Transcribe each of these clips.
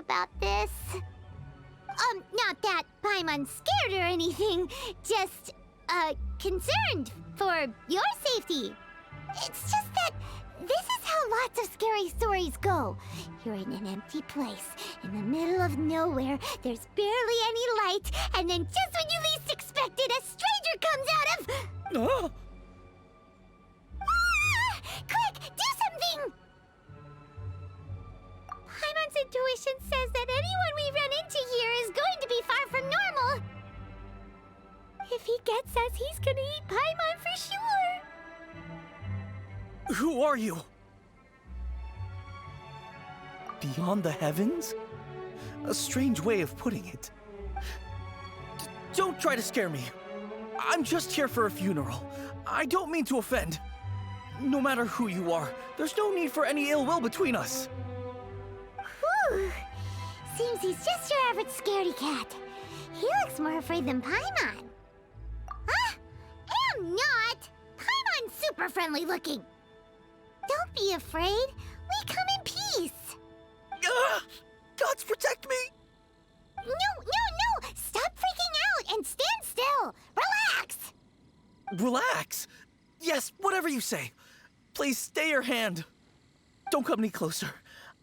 about this. Not that Paimon's scared or anything, just, concerned for your safety. It's just that this is how lots of scary stories go. You're in an empty place, in the middle of nowhere, there's barely any light, and then just when you least expect it, a stranger comes out of... Oh! Ah! Quick, do something! Paimon's intuition says that anyone we run into here is going to be far from normal. If he gets us, he's gonna eat Paimon for sure. Who are you? Beyond the heavens? A strange way of putting it. Don't try to scare me. I'm just here for a funeral. I don't mean to offend. No matter who you are, there's no need for any ill will between us. Whew. Seems he's just your average scaredy cat. He looks more afraid than Paimon. Huh? Am not! Paimon's super friendly looking. Don't be afraid. We come in peace. Gods protect me! No! Stop freaking out and stand still. Relax. Relax. Yes, whatever you say. Please stay your hand. Don't come any closer.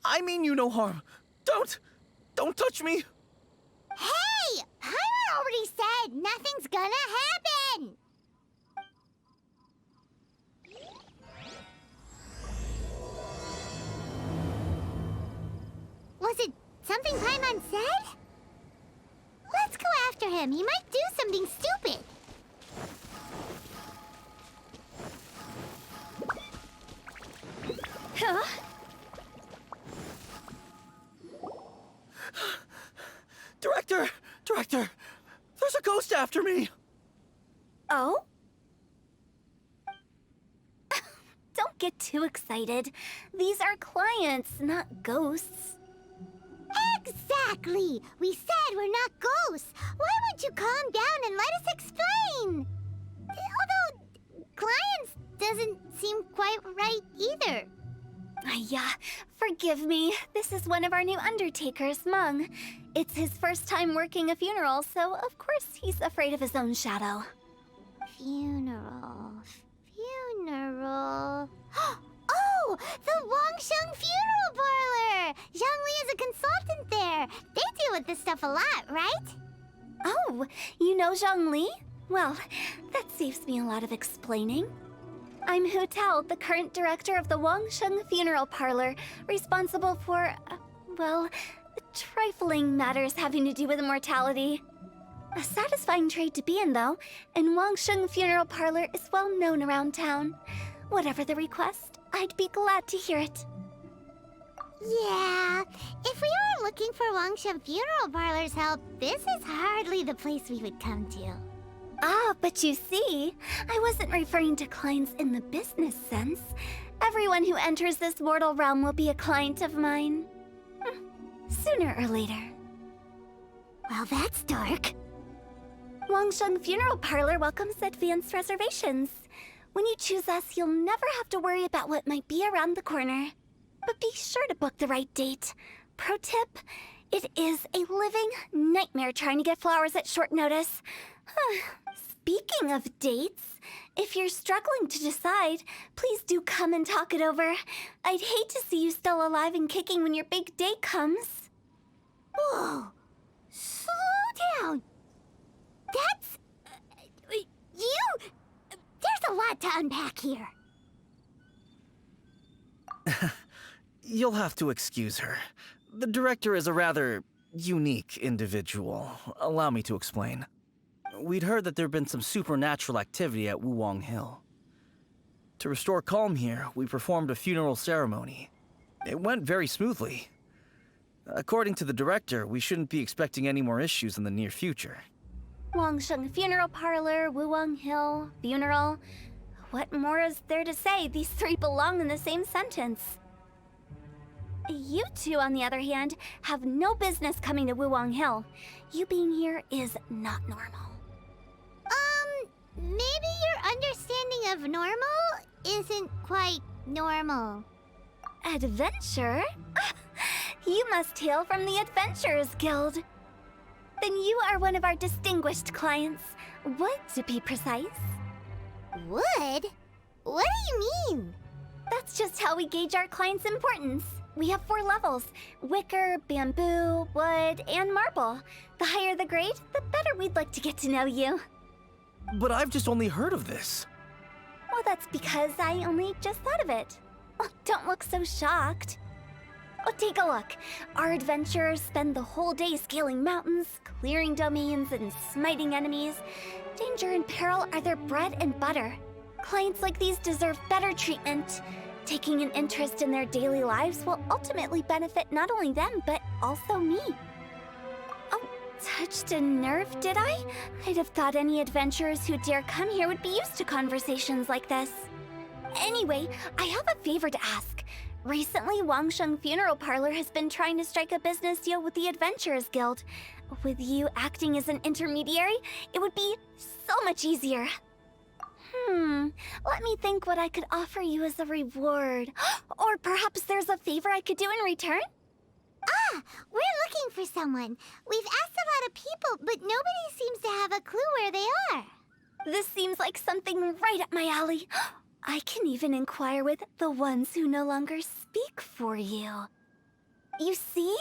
I mean you no harm. Don't touch me. Hey! Paimon already said nothing's gonna happen. Was it something Paimon said? Let's go after him. He might do something stupid. Huh? Director! There's a ghost after me! Oh? Don't get too excited. These are clients, not ghosts. Exactly! We said we're not ghosts. Why won't you calm down and let us explain? Although, clients doesn't seem quite right either. Yeah, forgive me. This is one of our new undertakers, Mung. It's his first time working a funeral, so of course he's afraid of his own shadow. Funeral. Oh! The Wangsheng Funeral Parlor! Zhongli is a consultant there. They deal with this stuff a lot, right? Oh, you know Zhongli? Well, that saves me a lot of explaining. I'm Hu Tao, the current director of the Wangsheng Funeral Parlor, responsible for, well, trifling matters having to do with immortality. A satisfying trade to be in, though, and Wangsheng Funeral Parlor is well known around town. Whatever the request, I'd be glad to hear it. Yeah, if we were looking for Wangsheng Funeral Parlor's help, this is hardly the place we would come to. Ah, but you see, I wasn't referring to clients in the business sense. Everyone who enters this mortal realm will be a client of mine. Sooner or later. Well, that's dark. Wangsheng Funeral Parlor welcomes advanced reservations. When you choose us, you'll never have to worry about what might be around the corner. But be sure to book the right date. Pro tip, it is a living nightmare trying to get flowers at short notice. Speaking of dates, if you're struggling to decide, please do come and talk it over. I'd hate to see you still alive and kicking when your big day comes. Whoa! Slow down! That's... you... There's a lot to unpack here. You'll have to excuse her. The director is a rather unique individual. Allow me to explain. We'd heard that there'd been some supernatural activity at Wuwang Hill. To restore calm here, we performed a funeral ceremony. It went very smoothly. According to the director, we shouldn't be expecting any more issues in the near future. Wangsheng Funeral Parlor, Wuwang Hill, funeral. What more is there to say? These three belong in the same sentence. You two, on the other hand, have no business coming to Wuwang Hill. You being here is not normal. Maybe your understanding of normal isn't quite normal. Adventure? You must hail from the Adventurers Guild. Then you are one of our distinguished clients. Wood, to be precise. Wood? What do you mean? That's just how we gauge our clients' importance. We have 4 levels: wicker, bamboo, wood, and marble. The higher the grade, the better we'd like to get to know you. But I've just only heard of this. Well, that's because I only just thought of it. Oh, don't look so shocked. Oh, take a look. Our adventurers spend the whole day scaling mountains, clearing domains, and smiting enemies. Danger and peril are their bread and butter. Clients like these deserve better treatment. Taking an interest in their daily lives will ultimately benefit not only them, but also me. Oh, touched a nerve, did I? I'd have thought any adventurers who dare come here would be used to conversations like this. Anyway, I have a favor to ask. Recently, Wangsheng Funeral Parlor has been trying to strike a business deal with the Adventurers Guild. With you acting as an intermediary, it would be so much easier. Let me think what I could offer you as a reward. Or perhaps there's a favor I could do in return? Ah, we're looking for someone. We've asked a lot of people, but nobody seems to have a clue where they are. This seems like something right up my alley. I can even inquire with the ones who no longer speak for you. You see?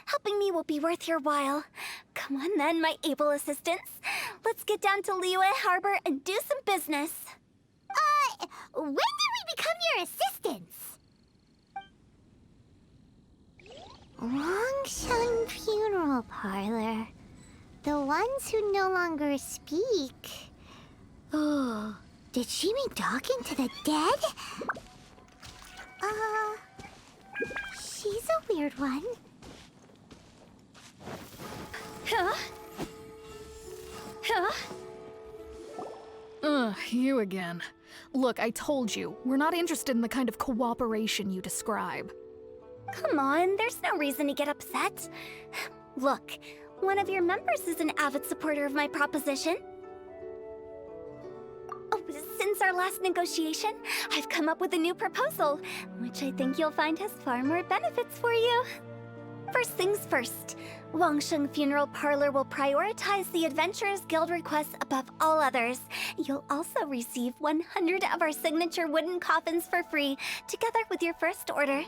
Helping me will be worth your while. Come on then, my able assistants. Let's get down to Liyue Harbor and do some business. When did we become your assistants? Wangsheng Funeral Parlor. The ones who no longer speak. Oh, did she mean talking to the dead? She's a weird one. Huh? You again. Look, I told you, we're not interested in the kind of cooperation you describe. Come on, there's no reason to get upset. Look, one of your members is an avid supporter of my proposition. Oh, since our last negotiation, I've come up with a new proposal, which I think you'll find has far more benefits for you. First things first, Wangsheng Funeral Parlor will prioritize the Adventurers Guild requests above all others. You'll also receive 100 of our signature wooden coffins for free, together with your first order.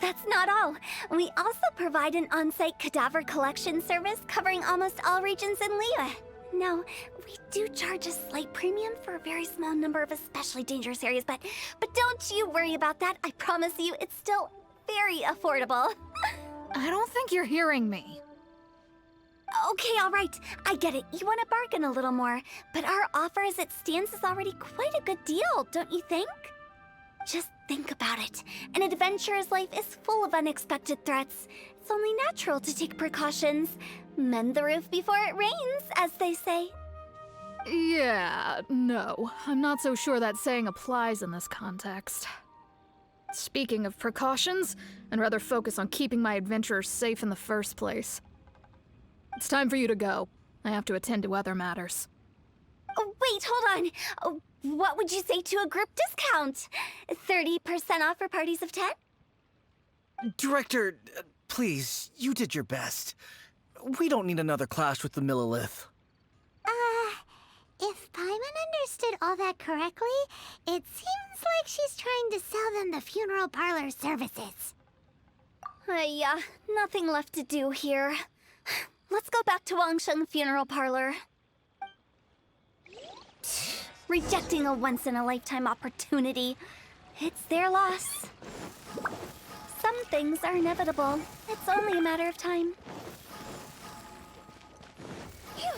That's not all. We also provide an on-site cadaver collection service covering almost all regions in Liyue. Now, we do charge a slight premium for a very small number of especially dangerous areas, but don't you worry about that. I promise you, it's still very affordable. I don't think you're hearing me. Okay, all right. I get it. You want to bargain a little more, but our offer as it stands is already quite a good deal, don't you think? Just think about it. An adventurer's life is full of unexpected threats. It's only natural to take precautions. Mend the roof before it rains, as they say. Yeah, no. I'm not so sure that saying applies in this context. Speaking of precautions, I'd rather focus on keeping my adventurers safe in the first place. It's time for you to go. I have to attend to other matters. Oh, wait, hold on. Oh, what would you say to a group discount? 30% off for parties of 10? Director, please, you did your best. We don't need another clash with the Millilith. If Paimon understood all that correctly, it seems like she's trying to sell them the funeral parlor services. Yeah, nothing left to do here. Let's go back to Wangsheng Funeral Parlor. Rejecting a once-in-a-lifetime opportunity. It's their loss. Some things are inevitable. It's only a matter of time. Phew.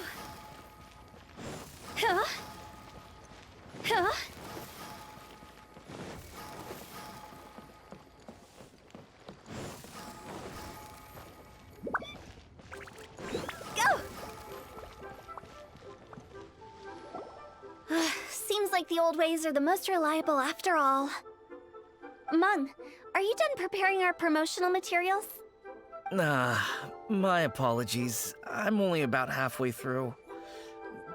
Huh? Huh? Go! Seems like the old ways are the most reliable after all. Mung, are you done preparing our promotional materials? My apologies. I'm only about halfway through.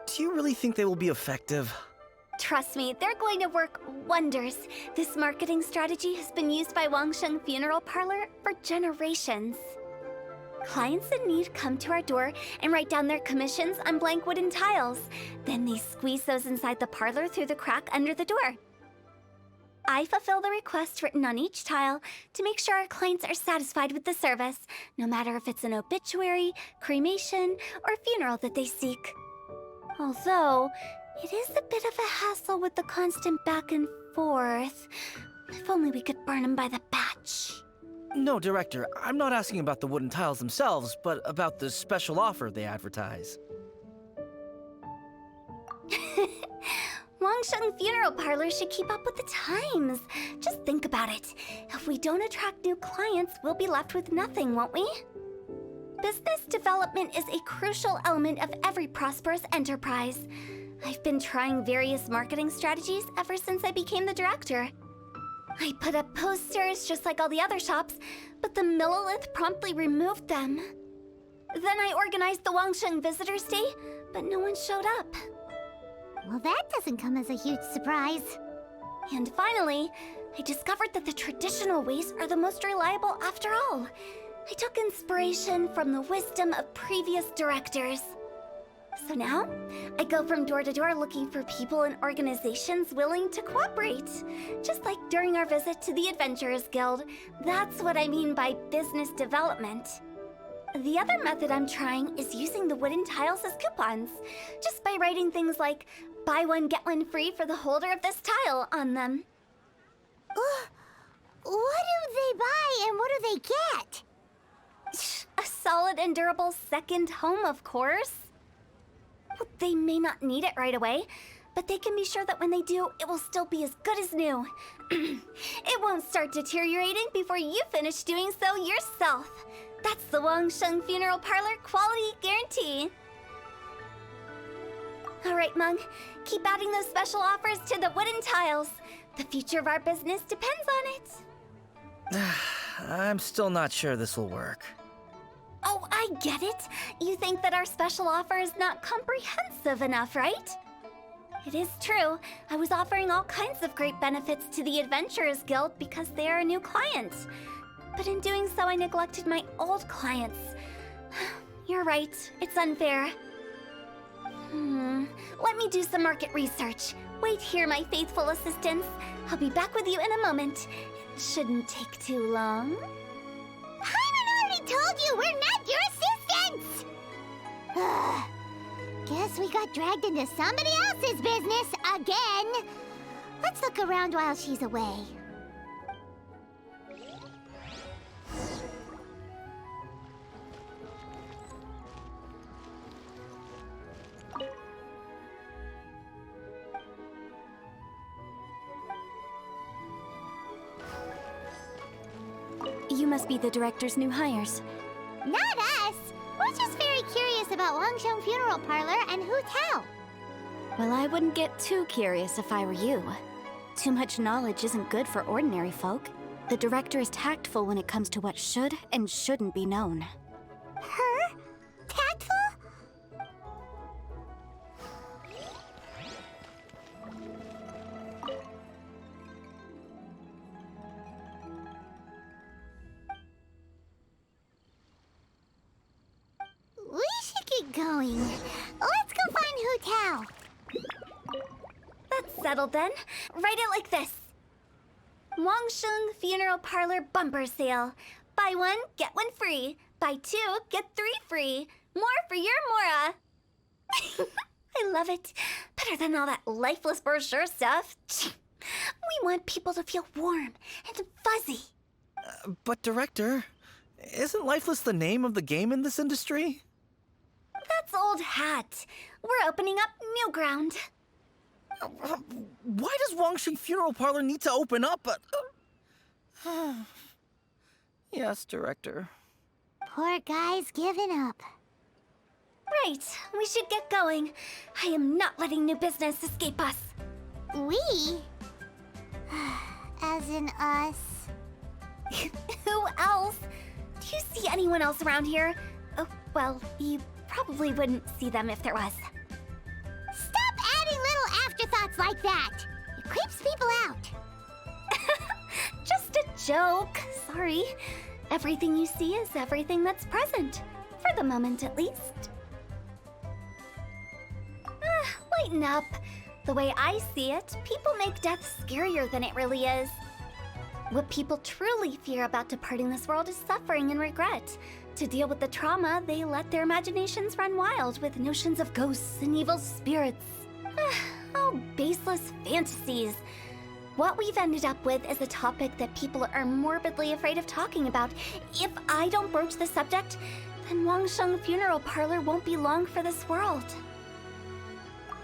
Do you really think they will be effective? Trust me, they're going to work wonders. This marketing strategy has been used by Wangsheng Funeral Parlor for generations. Clients in need come to our door and write down their commissions on blank wooden tiles. Then they squeeze those inside the parlor through the crack under the door. I fulfill the request written on each tile to make sure our clients are satisfied with the service, no matter if it's an obituary, cremation, or funeral that they seek. Although, it is a bit of a hassle with the constant back and forth. If only we could burn them by the batch. No, Director, I'm not asking about the wooden tiles themselves, but about the special offer they advertise. Wangsheng Funeral Parlor should keep up with the times. Just think about it. If we don't attract new clients, we'll be left with nothing, won't we? Business development is a crucial element of every prosperous enterprise. I've been trying various marketing strategies ever since I became the director. I put up posters just like all the other shops, but the Millilith promptly removed them. Then I organized the Wangsheng Visitors Day, but no one showed up. Well, that doesn't come as a huge surprise. And finally, I discovered that the traditional ways are the most reliable after all. I took inspiration from the wisdom of previous directors. So now, I go from door to door looking for people and organizations willing to cooperate. Just like during our visit to the Adventurers Guild. That's what I mean by business development. The other method I'm trying is using the wooden tiles as coupons. Just by writing things like, buy one, get one free for the holder of this tile on them. What do they buy and what do they get? A solid and durable second home, of course. Well, they may not need it right away, but they can be sure that when they do, it will still be as good as new. It won't start deteriorating before you finish doing so yourself. That's the Wangsheng Funeral Parlor quality guarantee. All right, Mung, keep adding those special offers to the wooden tiles. The future of our business depends on it. I'm still not sure this will work. Oh, I get it. You think that our special offer is not comprehensive enough, right? It is true. I was offering all kinds of great benefits to the Adventurers Guild because they are a new client. But in doing so, I neglected my old clients. You're right. It's unfair. Let me do some market research. Wait here, my faithful assistants. I'll be back with you in a moment. It shouldn't take too long. Paimon already told you we're not your assistants! Guess we got dragged into somebody else's business again. Let's look around while she's away. You must be the director's new hires. Not us! We're just very curious about Wangsheng Funeral Parlor and Hu Tao. Well, I wouldn't get too curious if I were you. Too much knowledge isn't good for ordinary folk. The director is tactful when it comes to what should and shouldn't be known. Her? Tactful? We should get going. Let's go find Hu Tao. That's settled then. Write it like this. Wangsheng Funeral Parlor Bumper Sale. Buy one, get one free. Buy two, get three free. More for your Mora. I love it. Better than all that lifeless brochure stuff. We want people to feel warm and fuzzy. But Director, isn't Lifeless the name of the game in this industry? That's old hat. We're opening up new ground. Why does Wangsheng Funeral Parlor need to open up? Yes, Director. Poor guy's given up. Right, we should get going. I am not letting new business escape us. We? As in us. Who else? Do you see anyone else around here? Oh, well, you probably wouldn't see them if there was. Stop adding little afterthoughts thoughts like that. It creeps people out. Just a joke. Sorry. Everything you see is everything that's present. For the moment, at least. Lighten up. The way I see it, people make death scarier than it really is. What people truly fear about departing this world is suffering and regret. To deal with the trauma, they let their imaginations run wild with notions of ghosts and evil spirits. Oh, baseless fantasies. What we've ended up with is a topic that people are morbidly afraid of talking about. If I don't broach the subject, then Wangsheng Funeral Parlor won't be long for this world.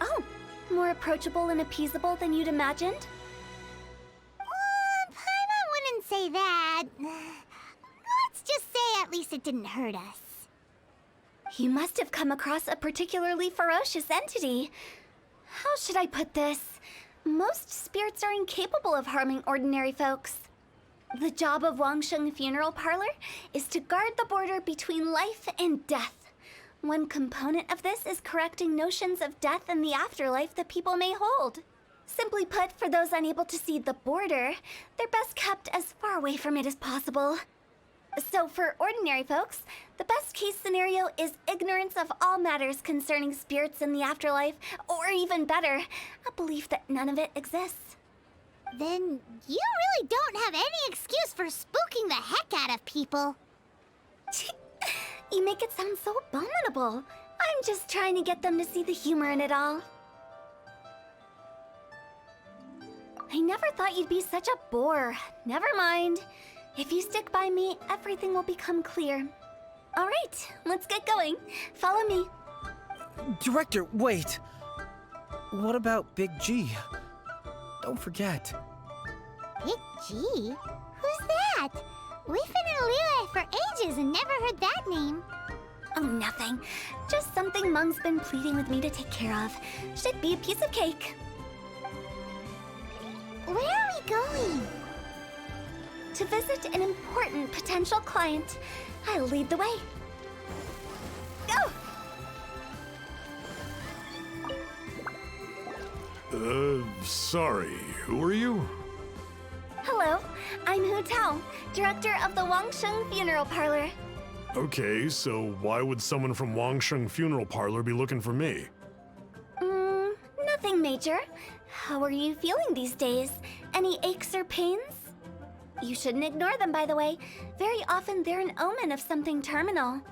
Oh, more approachable and appeasable than you'd imagined? Paimon wouldn't say that. Let's just say at least it didn't hurt us. You must have come across a particularly ferocious entity. How should I put this? Most spirits are incapable of harming ordinary folks. The job of Wangsheng Funeral Parlor is to guard the border between life and death. One component of this is correcting notions of death and the afterlife that people may hold. Simply put, for those unable to see the border, they're best kept as far away from it as possible. So for ordinary folks, the best case scenario is ignorance of all matters concerning spirits in the afterlife, or even better, a belief that none of it exists. Then you really don't have any excuse for spooking the heck out of people. You make it sound so abominable. I'm just trying to get them to see the humor in it all. I never thought you'd be such a bore. Never mind. If you stick by me, everything will become clear. All right, let's get going. Follow me. Director, wait! What about Big G? Don't forget. Big G? Who's that? We've been in Liyue for ages and never heard that name. Oh, nothing. Just something Mung's been pleading with me to take care of. Should be a piece of cake. Where are we going? To visit an important potential client. I'll lead the way. Go! Sorry, who are you? Hello, I'm Hu Tao, director of the Wangsheng Funeral Parlor. Okay, so why would someone from Wangsheng Funeral Parlor be looking for me? Nothing major. How are you feeling these days? Any aches or pains? You shouldn't ignore them, by the way. Very often they're an omen of something terminal.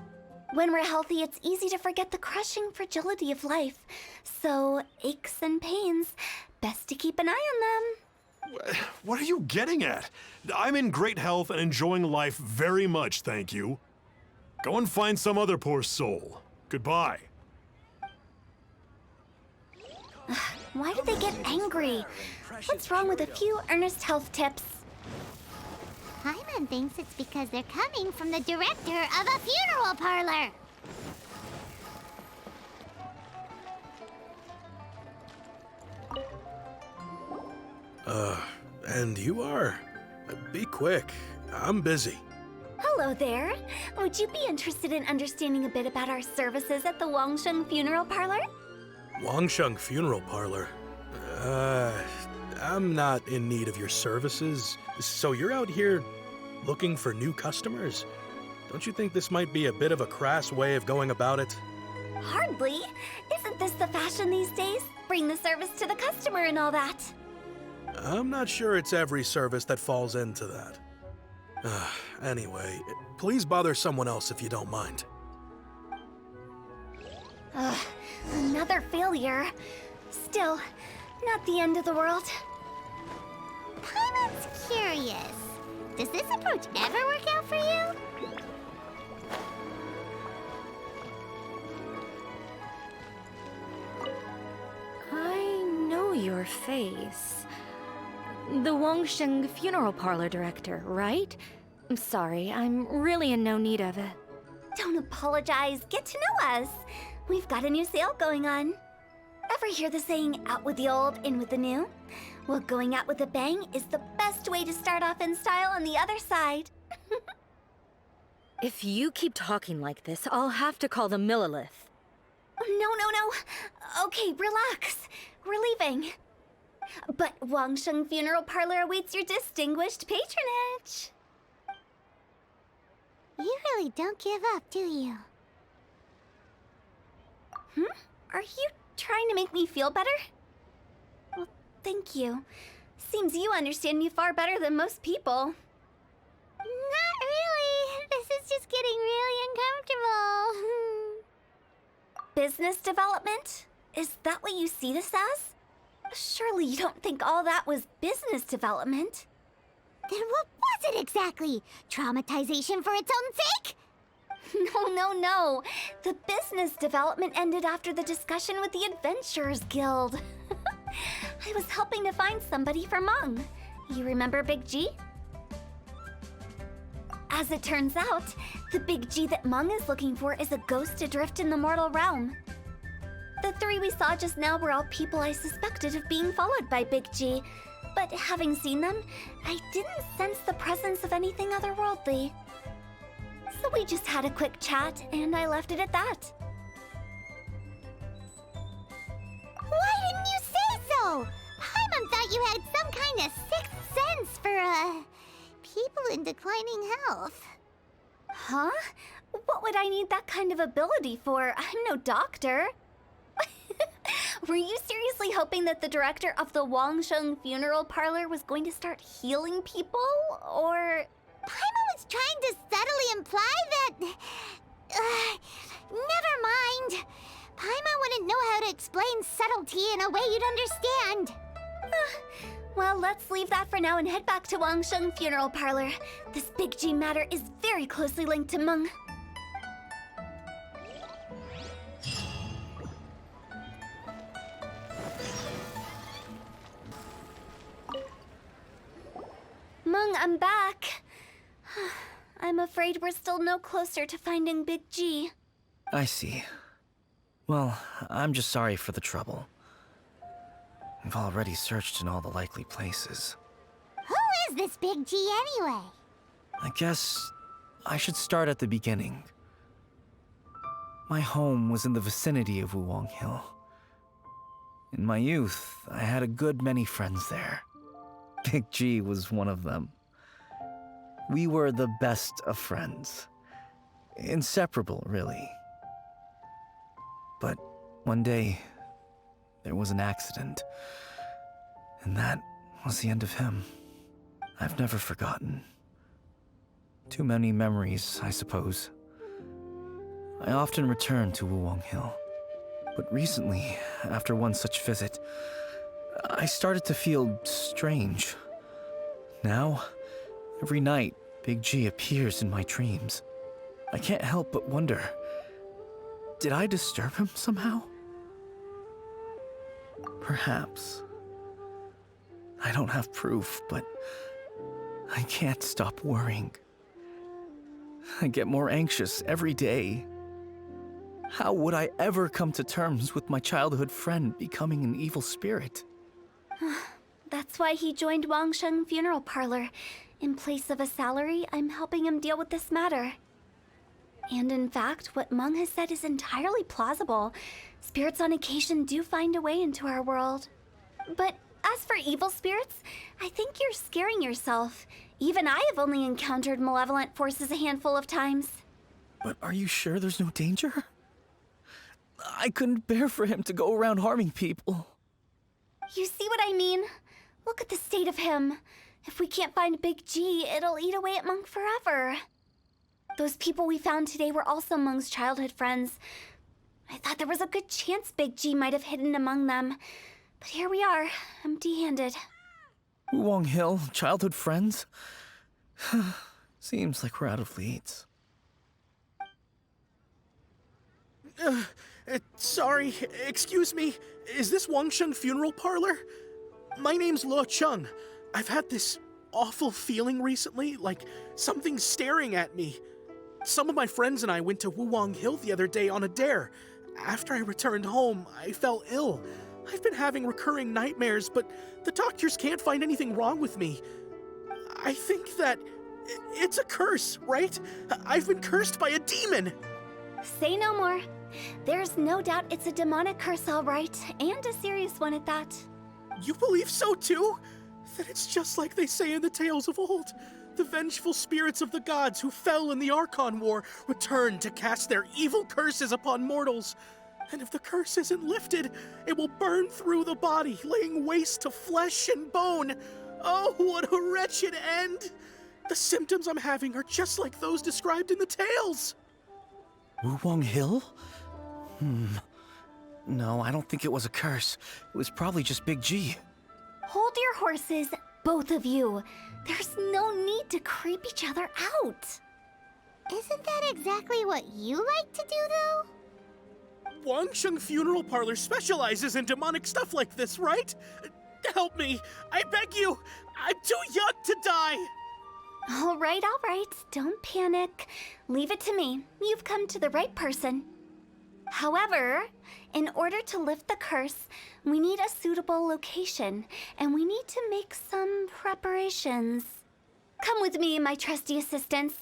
When we're healthy, it's easy to forget the crushing fragility of life. So, aches and pains, best to keep an eye on them. What are you getting at? I'm in great health and enjoying life very much, thank you. Go and find some other poor soul. Goodbye. Why do they get angry? What's wrong with a few earnest health tips? Paimon thinks it's because they're coming from the director of a funeral parlor. And you are? Be quick. I'm busy. Hello there. Would you be interested in understanding a bit about our services at the Wangsheng Funeral Parlor? Wangsheng Funeral Parlor? I'm not in need of your services. So you're out here looking for new customers? Don't you think this might be a bit of a crass way of going about it? Hardly. Isn't this the fashion these days? Bring the service to the customer and all that. I'm not sure it's every service that falls into that. Anyway, please bother someone else if you don't mind. Another failure. Still, not the end of the world. Paimon's curious. Does this approach ever work out for you? I know your face. The Wangsheng Funeral Parlor director, right? I'm sorry, I'm really in no need of it. Don't apologize. Get to know us. We've got a new sale going on. Ever hear the saying, out with the old, in with the new? Well, going out with a bang is the best way to start off in style on the other side. If you keep talking like this, I'll have to call the Millilith. No. Okay, relax. We're leaving. But Wangsheng Funeral Parlor awaits your distinguished patronage. You really don't give up, do you? Are you trying to make me feel better? Well, thank you. Seems you understand me far better than most people. Not really. This is just getting really uncomfortable. Business development? Is that what you see this as? Surely you don't think all that was business development? Then what was it exactly? Traumatization for its own sake? No. The business development ended after the discussion with the Adventurers Guild. I was helping to find somebody for Meng. You remember Big G? As it turns out, the Big G that Meng is looking for is a ghost adrift in the mortal realm. The three we saw just now were all people I suspected of being followed by Big G, but having seen them, I didn't sense the presence of anything otherworldly. So we just had a quick chat, and I left it at that. Why didn't you say so? Paimon thought you had some kind of sixth sense for, people in declining health. Huh? What would I need that kind of ability for? I'm no doctor. Were you seriously hoping that the director of the Wangsheng Funeral Parlor was going to start healing people, or...? Paimon was trying to subtly imply that... never mind. Paimon wouldn't know how to explain subtlety in a way you'd understand. Well, let's leave that for now and head back to Wangsheng Funeral Parlor. This Big G matter is very closely linked to Meng. Meng, I'm back. I'm afraid we're still no closer to finding Big G. I see. Well, I'm just sorry for the trouble. We've already searched in all the likely places. Who is this Big G anyway? I guess I should start at the beginning. My home was in the vicinity of Wuwang Hill. In my youth, I had a good many friends there. Big G was one of them. We were the best of friends. Inseparable, really. But one day, there was an accident. And that was the end of him. I've never forgotten. Too many memories, I suppose. I often return to Wuwang Hill. But recently, after one such visit, I started to feel strange. Now, every night, Big G appears in my dreams. I can't help but wonder, did I disturb him somehow? Perhaps. I don't have proof, but I can't stop worrying. I get more anxious every day. How would I ever come to terms with my childhood friend becoming an evil spirit? That's why he joined Wangsheng Funeral Parlor. In place of a salary, I'm helping him deal with this matter. And in fact, what Meng has said is entirely plausible. Spirits on occasion do find a way into our world. But as for evil spirits, I think you're scaring yourself. Even I have only encountered malevolent forces a handful of times. But are you sure there's no danger? I couldn't bear for him to go around harming people. You see what I mean? Look at the state of him. If we can't find Big G, it'll eat away at Meng forever. Those people we found today were also Meng's childhood friends. I thought there was a good chance Big G might have hidden among them. But here we are, empty-handed. Wuwang Hill, childhood friends? Seems like we're out of leads. Sorry, excuse me. Is this Wangsheng Funeral Parlor? My name's Luo Chung. I've had this awful feeling recently, like something's staring at me. Some of my friends and I went to Wuwang Hill the other day on a dare. After I returned home, I fell ill. I've been having recurring nightmares, but the doctors can't find anything wrong with me. I think that it's a curse, right? I've been cursed by a demon. Say no more. There's no doubt it's a demonic curse, all right, and a serious one at that. You believe so too? That it's just like they say in the tales of old. The vengeful spirits of the gods who fell in the Archon War return to cast their evil curses upon mortals. And if the curse isn't lifted, it will burn through the body, laying waste to flesh and bone. Oh, what a wretched end! The symptoms I'm having are just like those described in the tales. Wulong Hill? No, I don't think it was a curse. It was probably just Big G. Hold your horses, both of you. There's no need to creep each other out. Isn't that exactly what you like to do, though? Wangsheng Funeral Parlor specializes in demonic stuff like this, right? Help me, I beg you. I'm too young to die. All right. Don't panic. Leave it to me. You've come to the right person. However, in order to lift the curse, we need a suitable location, and we need to make some preparations. Come with me, my trusty assistants.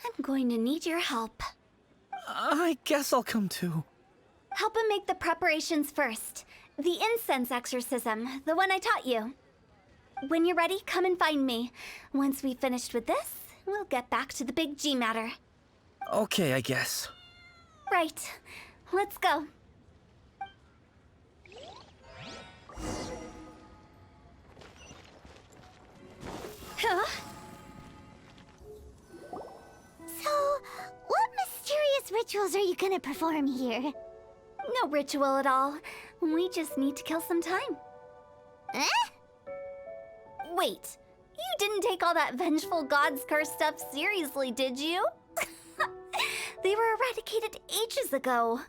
I'm going to need your help. I guess I'll come too. Help him make the preparations first. The incense exorcism, the one I taught you. When you're ready, come and find me. Once we've finished with this, we'll get back to the Big G matter. Okay, I guess. Right. Let's go. Huh? So, what mysterious rituals are you gonna perform here? No ritual at all. We just need to kill some time. Eh? Wait, you didn't take all that vengeful God's curse stuff seriously, did you? They were eradicated ages ago.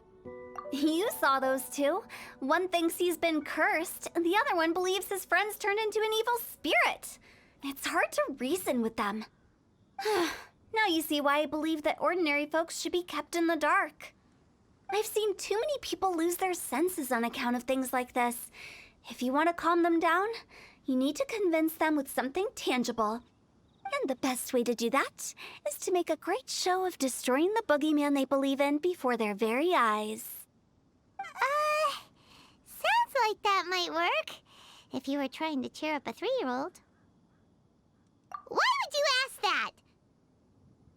You saw those two. One thinks he's been cursed, and the other one believes his friends turned into an evil spirit. It's hard to reason with them. Now you see why I believe that ordinary folks should be kept in the dark. I've seen too many people lose their senses on account of things like this. If you want to calm them down, you need to convince them with something tangible. And the best way to do that is to make a great show of destroying the boogeyman they believe in before their very eyes. Sounds like that might work. If you were trying to cheer up a 3-year-old. Why would you ask that?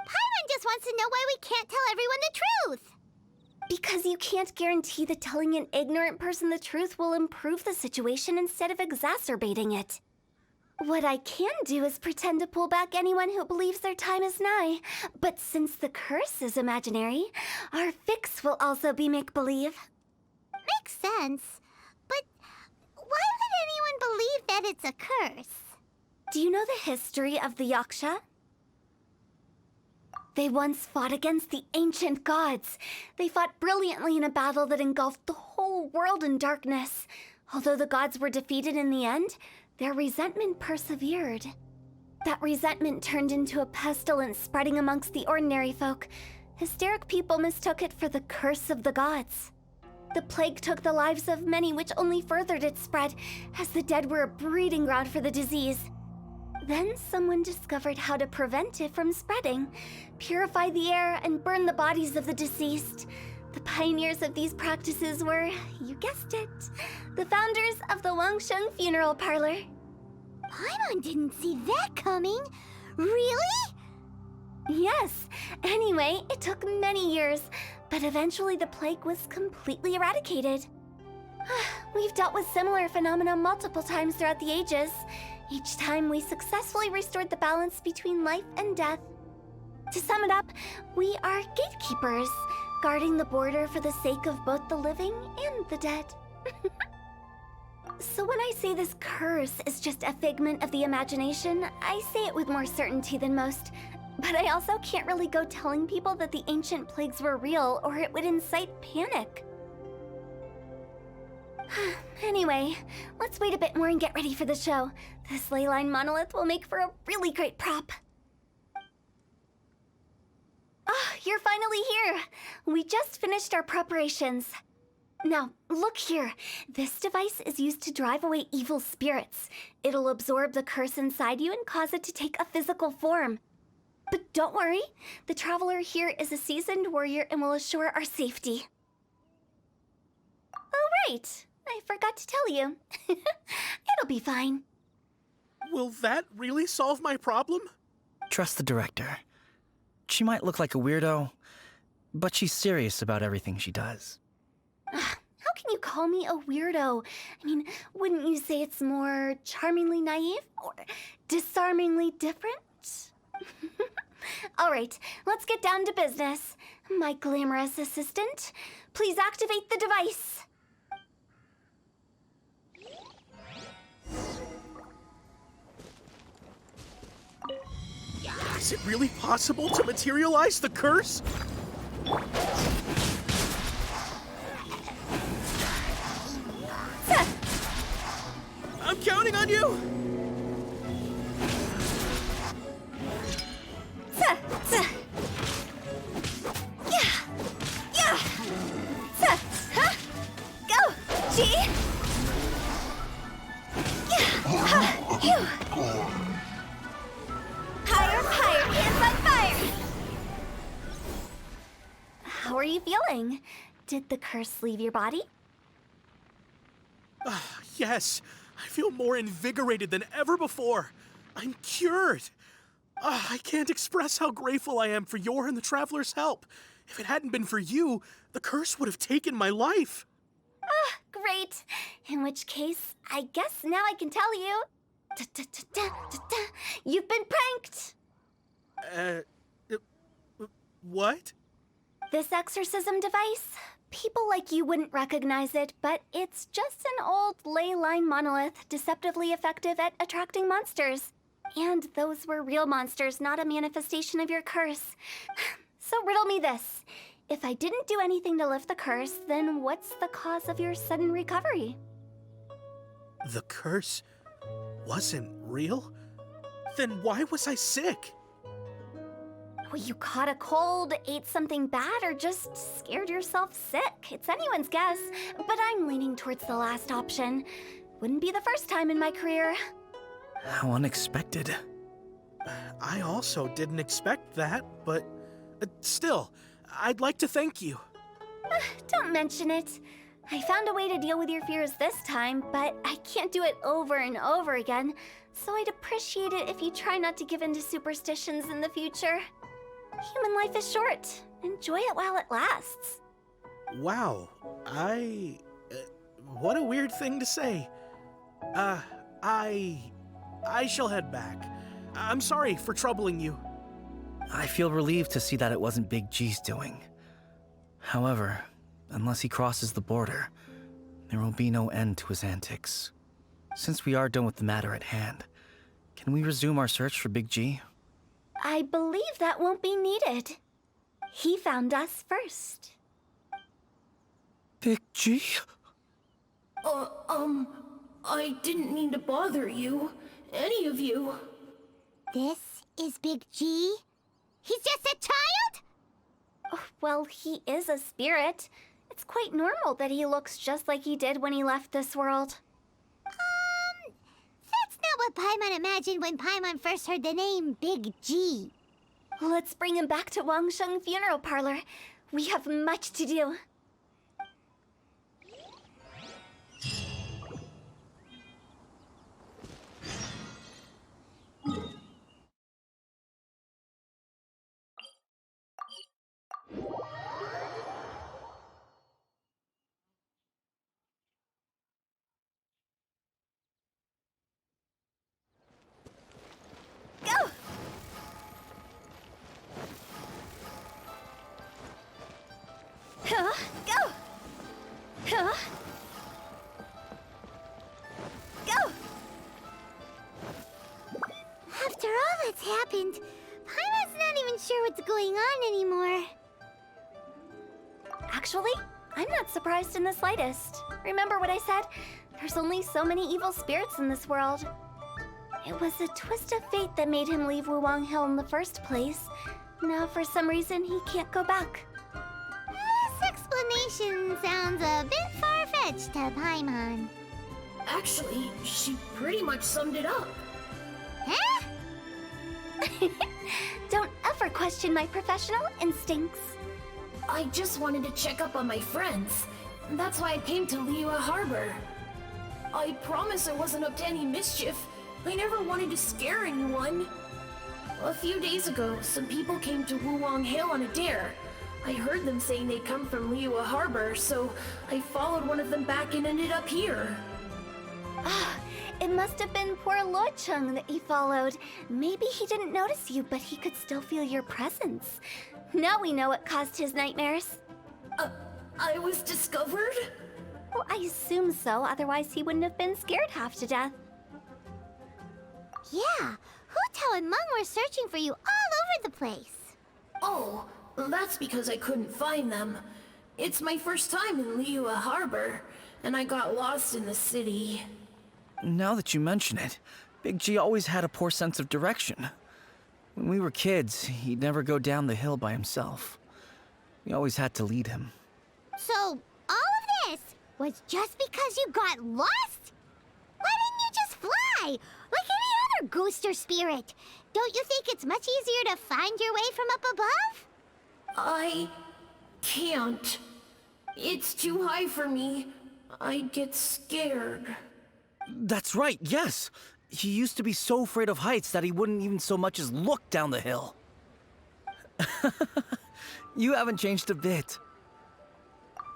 Paimon just wants to know why we can't tell everyone the truth. Because you can't guarantee that telling an ignorant person the truth will improve the situation instead of exacerbating it. What I can do is pretend to pull back anyone who believes their time is nigh. But since the curse is imaginary, our fix will also be make-believe. Makes sense. But why would anyone believe that it's a curse? Do you know the history of the Yaksha? They once fought against the ancient gods. They fought brilliantly in a battle that engulfed the whole world in darkness. Although the gods were defeated in the end, their resentment persevered. That resentment turned into a pestilence spreading amongst the ordinary folk. Hysteric people mistook it for the curse of the gods. The plague took the lives of many, which only furthered its spread, as the dead were a breeding ground for the disease. Then someone discovered how to prevent it from spreading, purify the air, and burn the bodies of the deceased. The pioneers of these practices were, you guessed it, the founders of the Wangsheng Funeral Parlor. Paimon didn't see that coming. Really? Yes. Anyway, it took many years, but eventually the plague was completely eradicated. We've dealt with similar phenomena multiple times throughout the ages. Each time we successfully restored the balance between life and death. To sum it up, we are gatekeepers, guarding the border for the sake of both the living and the dead. So when I say this curse is just a figment of the imagination, I say it with more certainty than most. But I also can't really go telling people that the ancient plagues were real, or it would incite panic. Anyway, let's wait a bit more and get ready for the show. This ley line monolith will make for a really great prop. Oh, you're finally here! We just finished our preparations. Now, look here. This device is used to drive away evil spirits. It'll absorb the curse inside you and cause it to take a physical form. But don't worry, the traveler here is a seasoned warrior and will assure our safety. Oh, right. I forgot to tell you. It'll be fine. Will that really solve my problem? Trust the director. She might look like a weirdo, but she's serious about everything she does. How can you call me a weirdo? I mean, wouldn't you say it's more charmingly naive or disarmingly different? All right, let's get down to business. My glamorous assistant, please activate the device. Is it really possible to materialize the curse? I'm counting on you! Go, G! Higher, higher, hands on fire! How are you feeling? Did the curse leave your body? Yes, I feel more invigorated than ever before. I'm cured. I can't express how grateful I am for your and the Traveler's help. If it hadn't been for you, the curse would have taken my life. Great. In which case, I guess now I can tell you. You've been pranked! What? This exorcism device, people like you wouldn't recognize it, but it's just an old ley line monolith deceptively effective at attracting monsters. And those were real monsters, not a manifestation of your curse. So riddle me this. If I didn't do anything to lift the curse, then what's the cause of your sudden recovery? The curse wasn't real? Then why was I sick? Well, you caught a cold, ate something bad, or just scared yourself sick. It's anyone's guess, but I'm leaning towards the last option. Wouldn't be the first time in my career. How unexpected. I also didn't expect that, but still, I'd like to thank you. Don't mention it. I found a way to deal with your fears this time, but I can't do it over and over again, so I'd appreciate it if you try not to give in to superstitions in the future. Human life is short. Enjoy it while it lasts. Wow, what a weird thing to say. I shall head back. I'm sorry for troubling you. I feel relieved to see that it wasn't Big G's doing. However, unless he crosses the border, there will be no end to his antics. Since we are done with the matter at hand, can we resume our search for Big G? I believe that won't be needed. He found us first. Big G? I didn't mean to bother you. Any of you. This is Big G? He's just a child? Oh, well, he is a spirit. It's quite normal that he looks just like he did when he left this world. That's not what Paimon imagined when Paimon first heard the name Big G. Let's bring him back to Wangsheng Funeral Parlor. We have much to do. Go! Go! Go! After all that's happened, Paimon's not even sure what's going on anymore. Actually, I'm not surprised in the slightest. Remember what I said? There's only so many evil spirits in this world. It was a twist of fate that made him leave Wuwang Hill in the first place. Now, for some reason, he can't go back. This explanation sounds a bit far-fetched to Paimon. Actually, she pretty much summed it up. Huh? Don't ever question my professional instincts. I just wanted to check up on my friends. That's why I came to Liyue Harbor. I promise I wasn't up to any mischief. I never wanted to scare anyone. A few days ago, some people came to Wuwang Hill on a dare. I heard them saying they'd come from Liyue Harbor, so I followed one of them back and ended up here. Ah, it must have been poor Luo Cheng that he followed. Maybe he didn't notice you, but he could still feel your presence. Now we know what caused his nightmares. I was discovered? Well, I assume so, otherwise he wouldn't have been scared half to death. Yeah, Hu Tao and Meng were searching for you all over the place. Oh, that's because I couldn't find them. It's my first time in Liyue Harbor, and I got lost in the city. Now that you mention it, Big G always had a poor sense of direction. When we were kids, he'd never go down the hill by himself. We always had to lead him. So, all of this was just because you got lost? Why didn't you just fly? Like any other ghost or spirit? Don't you think it's much easier to find your way from up above? I can't. It's too high for me. I'd get scared. That's right, yes! He used to be so afraid of heights that he wouldn't even so much as look down the hill. You haven't changed a bit.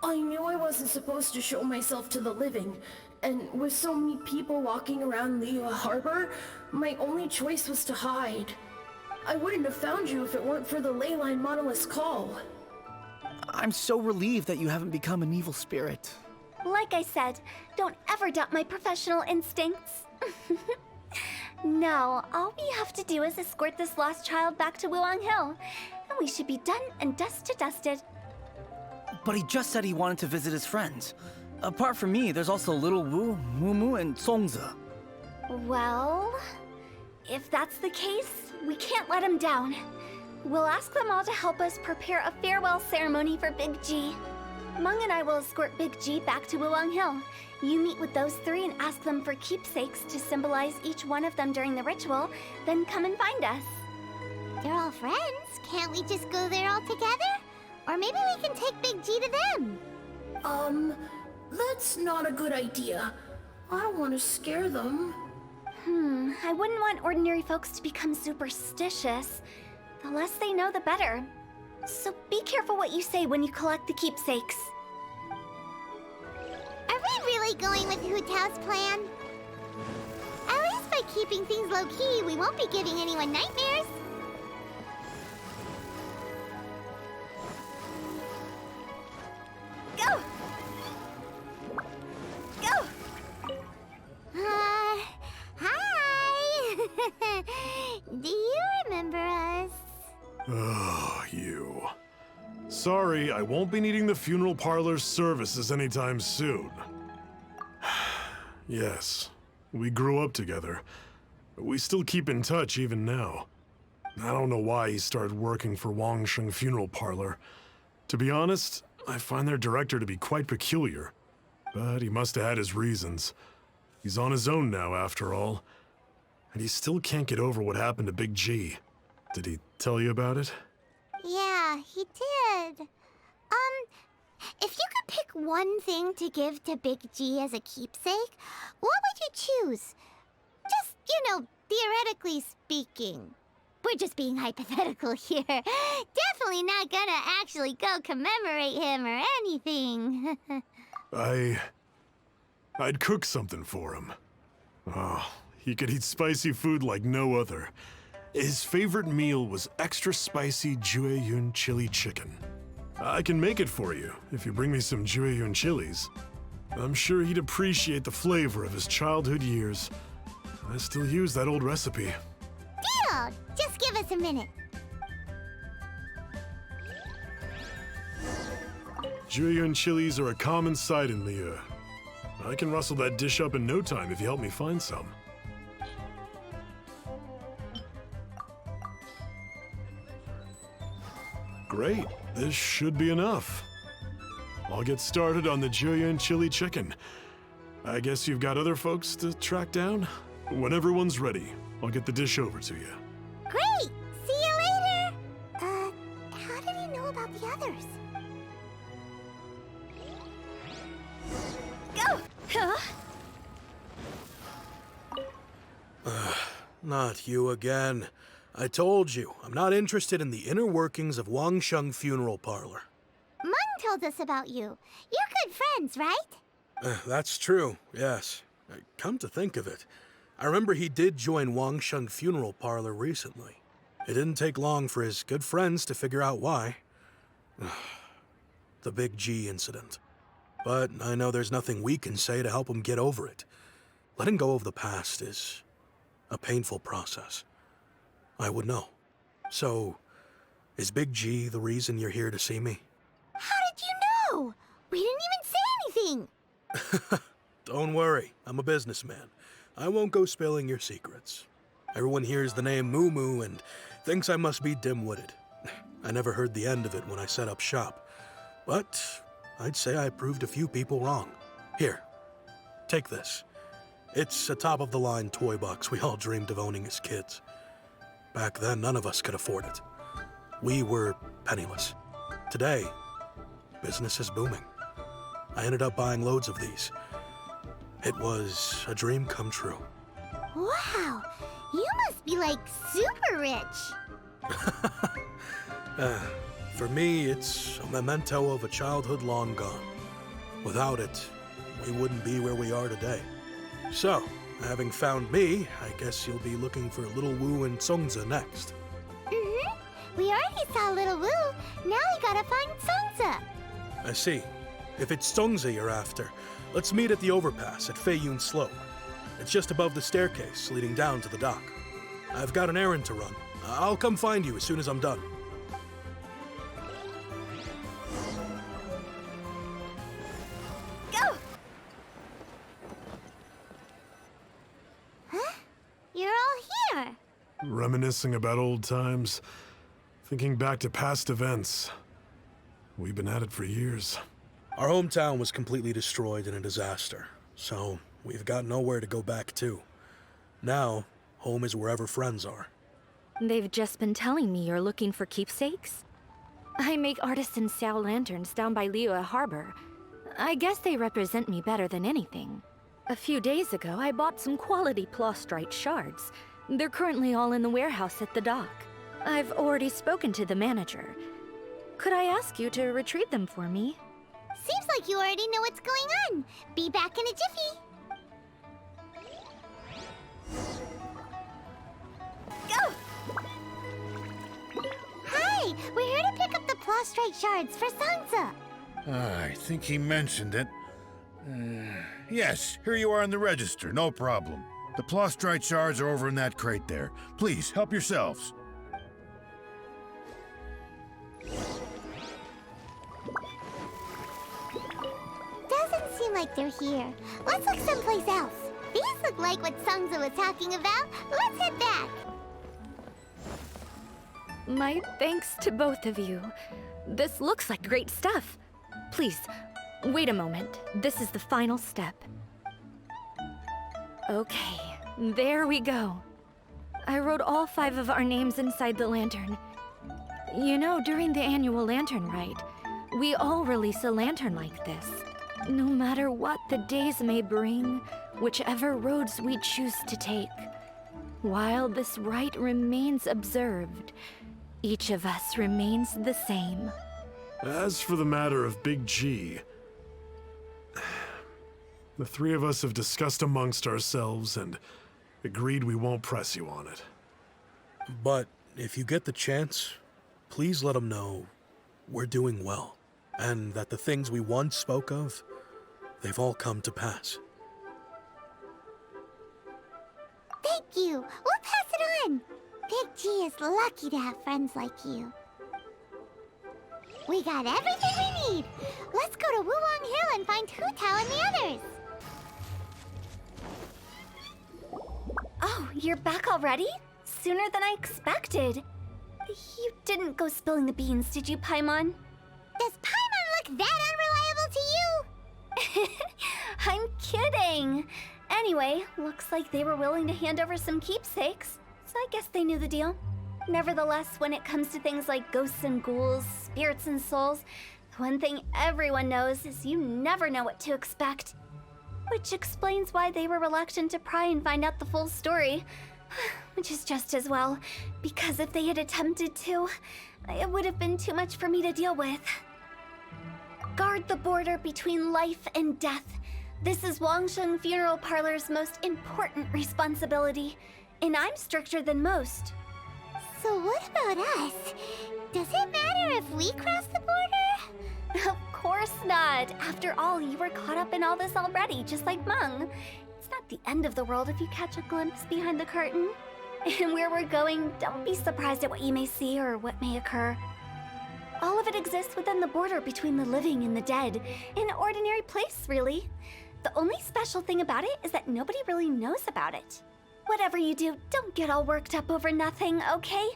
I knew I wasn't supposed to show myself to the living, and with so many people walking around Liyue Harbor, my only choice was to hide. I wouldn't have found you if it weren't for the Leyline Monolith's call. I'm so relieved that you haven't become an evil spirit. Like I said, don't ever doubt my professional instincts. Now, all we have to do is escort this lost child back to Wuwang Hill, and we should be done and dust to dusted. But he just said he wanted to visit his friends. Apart from me, there's also Little Wu, Mumu, and Songze. Well, if that's the case, we can't let him down. We'll ask them all to help us prepare a farewell ceremony for Big G. Meng and I will escort Big G back to Wuwang Hill. You meet with those three and ask them for keepsakes to symbolize each one of them during the ritual, then come and find us. They're all friends. Can't we just go there all together? Or maybe we can take Big G to them. That's not a good idea. I don't want to scare them. I wouldn't want ordinary folks to become superstitious. The less they know, the better. So be careful what you say when you collect the keepsakes. Are we really going with Hu Tao's plan? At least by keeping things low-key, we won't be giving anyone nightmares. Go! Go! Hi! Do you remember us? Oh, you. Sorry, I won't be needing the funeral parlor's services anytime soon. Yes, we grew up together. We still keep in touch even now. I don't know why he started working for Wangsheng Funeral Parlor. To be honest, I find their director to be quite peculiar. But he must have had his reasons. He's on his own now, after all. And he still can't get over what happened to Big G. Did he tell you about it? Yeah, he did. If you could pick one thing to give to Big G as a keepsake, what would you choose? Just, theoretically speaking. We're just being hypothetical here. Definitely not gonna actually go commemorate him or anything. I'd cook something for him. Oh, he could eat spicy food like no other. His favorite meal was extra spicy Jueyun chili chicken. I can make it for you if you bring me some Jueyun chilies. I'm sure he'd appreciate the flavor of his childhood years. I still use that old recipe. Deal! Just give us a minute. Jueyun chilies are a common sight in Liyue. I can rustle that dish up in no time if you help me find some. Great, this should be enough. I'll get started on the Jueyun chili chicken. I guess you've got other folks to track down? When everyone's ready, I'll get the dish over to you. Great! See you later! How did he know about the others? Not you again. I told you, I'm not interested in the inner workings of Wangsheng Funeral Parlor. Mung told us about you. You're good friends, right? That's true, yes. Come to think of it, I remember he did join Wangsheng Funeral Parlor recently. It didn't take long for his good friends to figure out why. The Big G incident. But I know there's nothing we can say to help him get over it. Letting go of the past is a painful process. I would know. So, is Big G the reason you're here to see me? How did you know? We didn't even say anything. Don't worry, I'm a businessman. I won't go spilling your secrets. Everyone hears the name Moo Moo and thinks I must be dim-witted. I never heard the end of it when I set up shop. But I'd say I proved a few people wrong. Here, take this. It's a top-of-the-line toy box we all dreamed of owning as kids. Back then, none of us could afford it. We were penniless. Today, business is booming. I ended up buying loads of these. It was a dream come true. Wow, you must be like super rich. For me, it's a memento of a childhood long gone. Without it, we wouldn't be where we are today. So, having found me, I guess you'll be looking for Little Wu and Songza next. We already saw Little Wu. Now we gotta find Songza. I see. If it's Songza you're after, let's meet at the overpass at Feiyun Slope. It's just above the staircase leading down to the dock. I've got an errand to run. I'll come find you as soon as I'm done. Go! Huh? You're all here. Reminiscing about old times, thinking back to past events. We've been at it for years. Our hometown was completely destroyed in a disaster, so we've got nowhere to go back to. Now, home is wherever friends are. They've just been telling me you're looking for keepsakes? I make artisan sail lanterns down by Liyue Harbor. I guess they represent me better than anything. A few days ago, I bought some quality plastrite shards. They're currently all in the warehouse at the dock. I've already spoken to the manager. Could I ask you to retrieve them for me? Seems like you already know what's going on. Be back in a jiffy. Go! Hi, we're here to pick up the plastrite shards for Songza. I think he mentioned it. Yes, here you are in the register, no problem. The plastrite shards are over in that crate there. Please, help yourselves. Doesn't seem like they're here. Let's look someplace else. These look like what Songza was talking about. Let's head back. My thanks to both of you. This looks like great stuff. Please, wait a moment. This is the final step. Okay, there we go. I wrote all 5 of our names inside the lantern. You know, during the annual lantern rite, we all release a lantern like this. No matter what the days may bring, whichever roads we choose to take. While this rite remains observed, each of us remains the same. As for the matter of Big G, the 3 of us have discussed amongst ourselves and agreed we won't press you on it. But if you get the chance, please let him know we're doing well, and that the things we once spoke of, they've all come to pass. Thank you. We'll pass it on. Big G is lucky to have friends like you. We got everything we need. Let's go to Wuwang Hill and find Hu Tao and the others. Oh, you're back already? Sooner than I expected. You didn't go spilling the beans, did you, Paimon? Does Paimon look that unreliable to you? I'm kidding. Anyway, looks like they were willing to hand over some keepsakes, so I guess they knew the deal. Nevertheless, when it comes to things like ghosts and ghouls, spirits and souls, the one thing everyone knows is you never know what to expect. Which explains why they were reluctant to pry and find out the full story. Which is just as well, because if they had attempted to, it would have been too much for me to deal with. Guard the border between life and death. This is Wangsheng Funeral Parlor's most important responsibility, and I'm stricter than most. So what about us? Does it matter if we cross the border? Of course not. After all, you were caught up in all this already, just like Meng. It's not the end of the world if you catch a glimpse behind the curtain. And where we're going, don't be surprised at what you may see or what may occur. All of it exists within the border between the living and the dead. An ordinary place, really. The only special thing about it is that nobody really knows about it. Whatever you do, don't get all worked up over nothing, okay?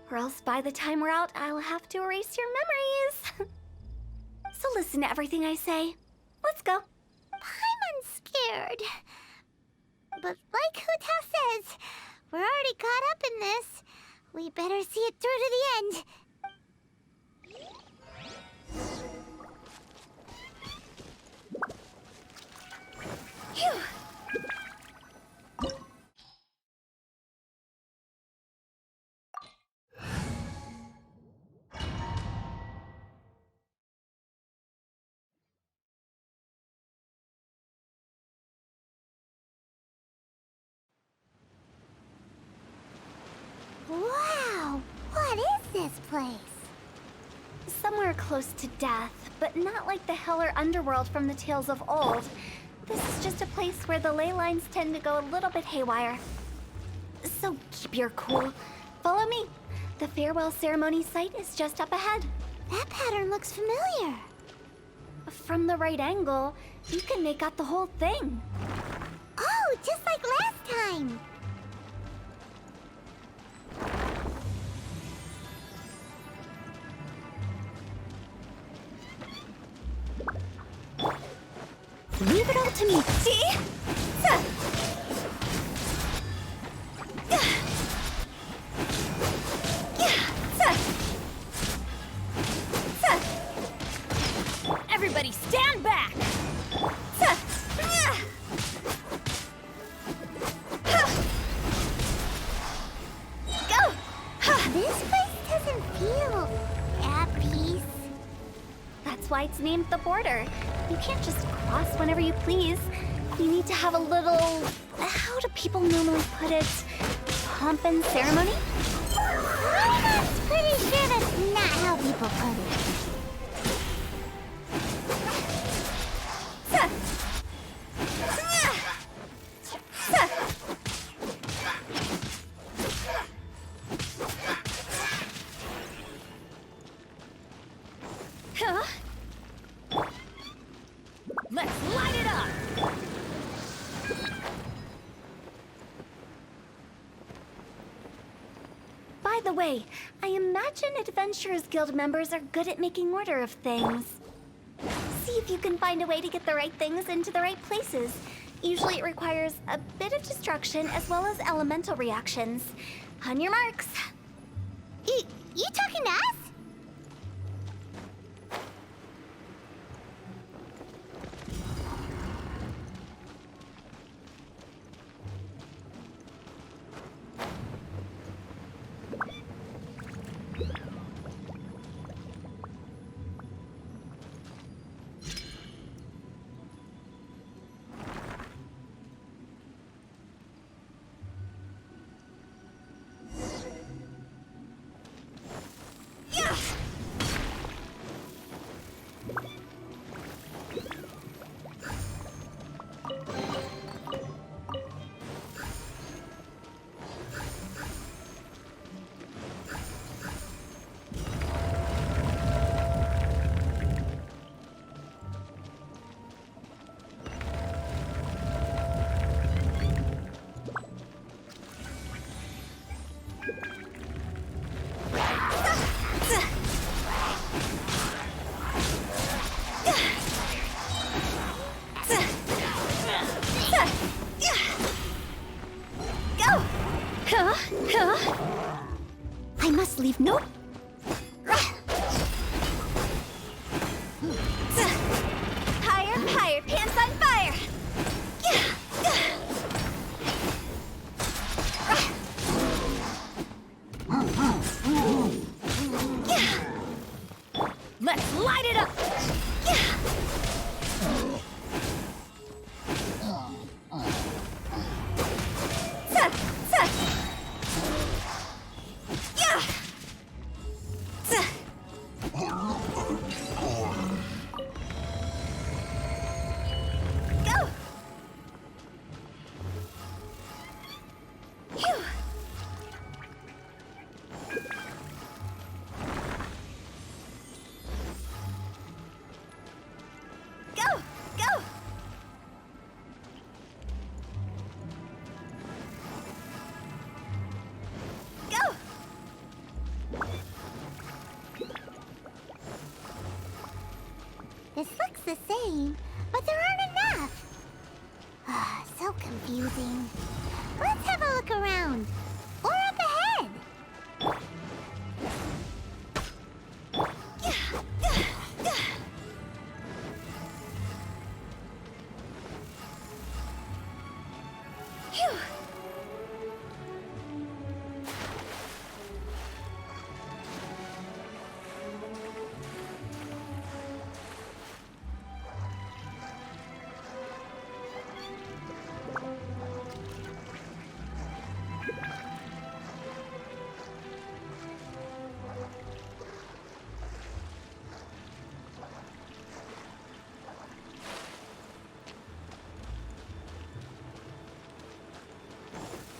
Or else by the time we're out, I'll have to erase your memories. So listen to everything I say. Let's go. I'm scared. But like Hu Tao says, we're already caught up in this. We better see it through to the end. Phew! Wow! What is this place? Somewhere close to death, but not like the hell or underworld from the tales of old. This is just a place where the ley lines tend to go a little bit haywire. So keep your cool. Follow me. The farewell ceremony site is just up ahead. That pattern looks familiar. From the right angle, you can make out the whole thing. Oh, just like last time. Leave it all to me. See? Everybody stand back! Go! This place doesn't feel at peace. That's why it's named the border. You can't just cross whenever you please. You need to have a little... How do people normally put it? Pomp and ceremony? I'm pretty sure that's not how people put it. Let's light it up! By the way, I imagine Adventurers Guild members are good at making order of things. See if you can find a way to get the right things into the right places. Usually it requires a bit of destruction as well as elemental reactions. On your marks. You talking to us? I must leave no... Higher, higher, pants on fire! the same, but there aren't enough. So confusing. Let's have a look around. Or up ahead. Phew.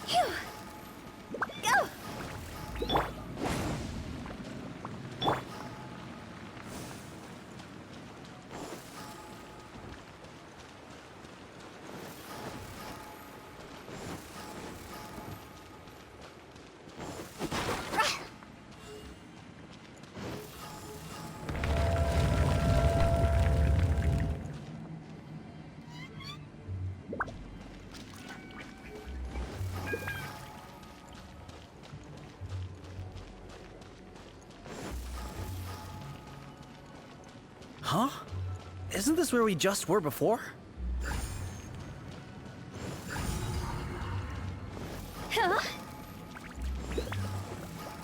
Phew. Go. Huh? Isn't this where we just were before? Huh?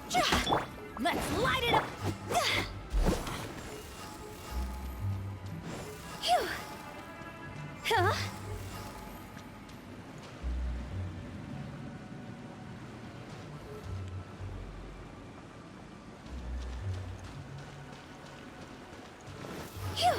Ja. Let's light it up. Phew. Huh? Phew.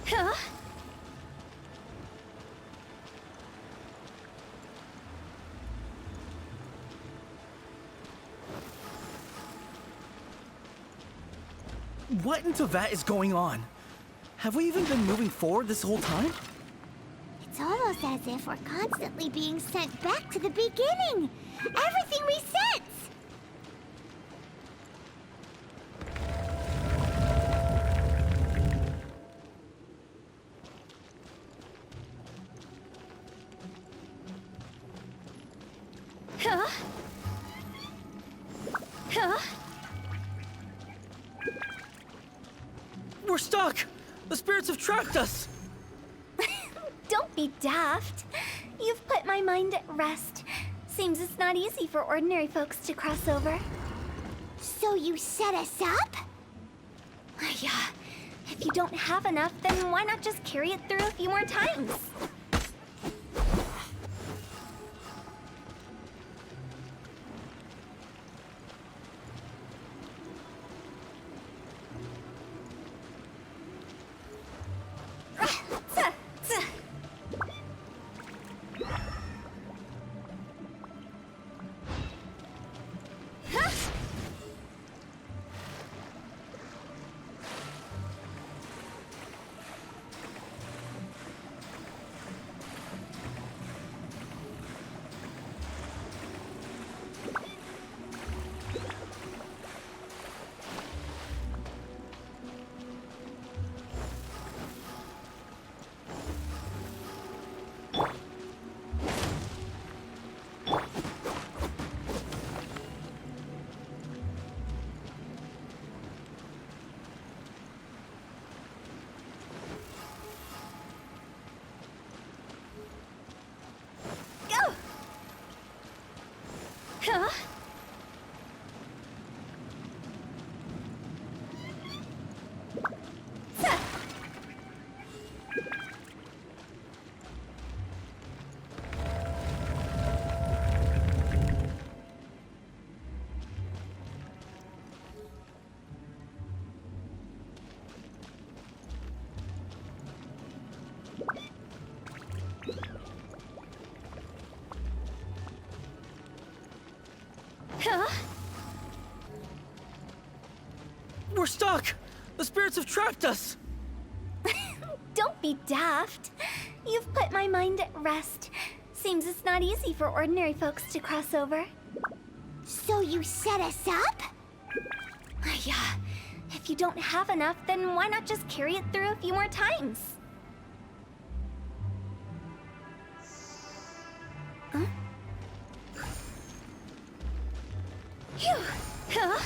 Huh? What into that is going on? Have we even been moving forward this whole time? It's almost as if we're constantly being sent back to the beginning. Everything resets. Huh? Huh? We're stuck! The spirits have trapped us! Don't be daft. You've put my mind at rest. Seems it's not easy for ordinary folks to cross over. So you set us up? Yeah. If you don't have enough, then why not just carry it through a few more times? We're stuck! The spirits have trapped us! Don't be daft. You've put my mind at rest. Seems it's not easy for ordinary folks to cross over. So you set us up? Yeah. If you don't have enough, then why not just carry it through a few more times? Huh? Phew. Huh?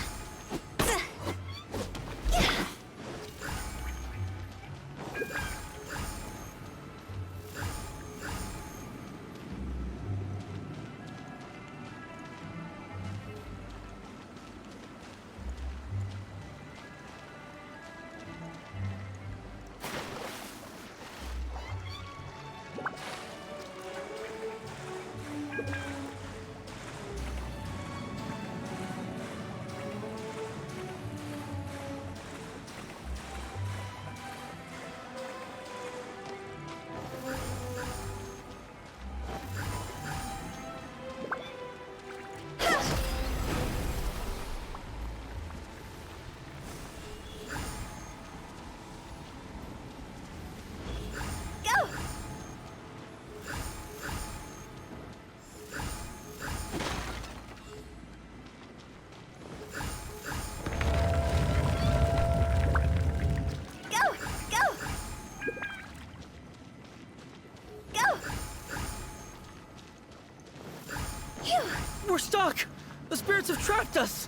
Yeah. We're stuck! The spirits have trapped us!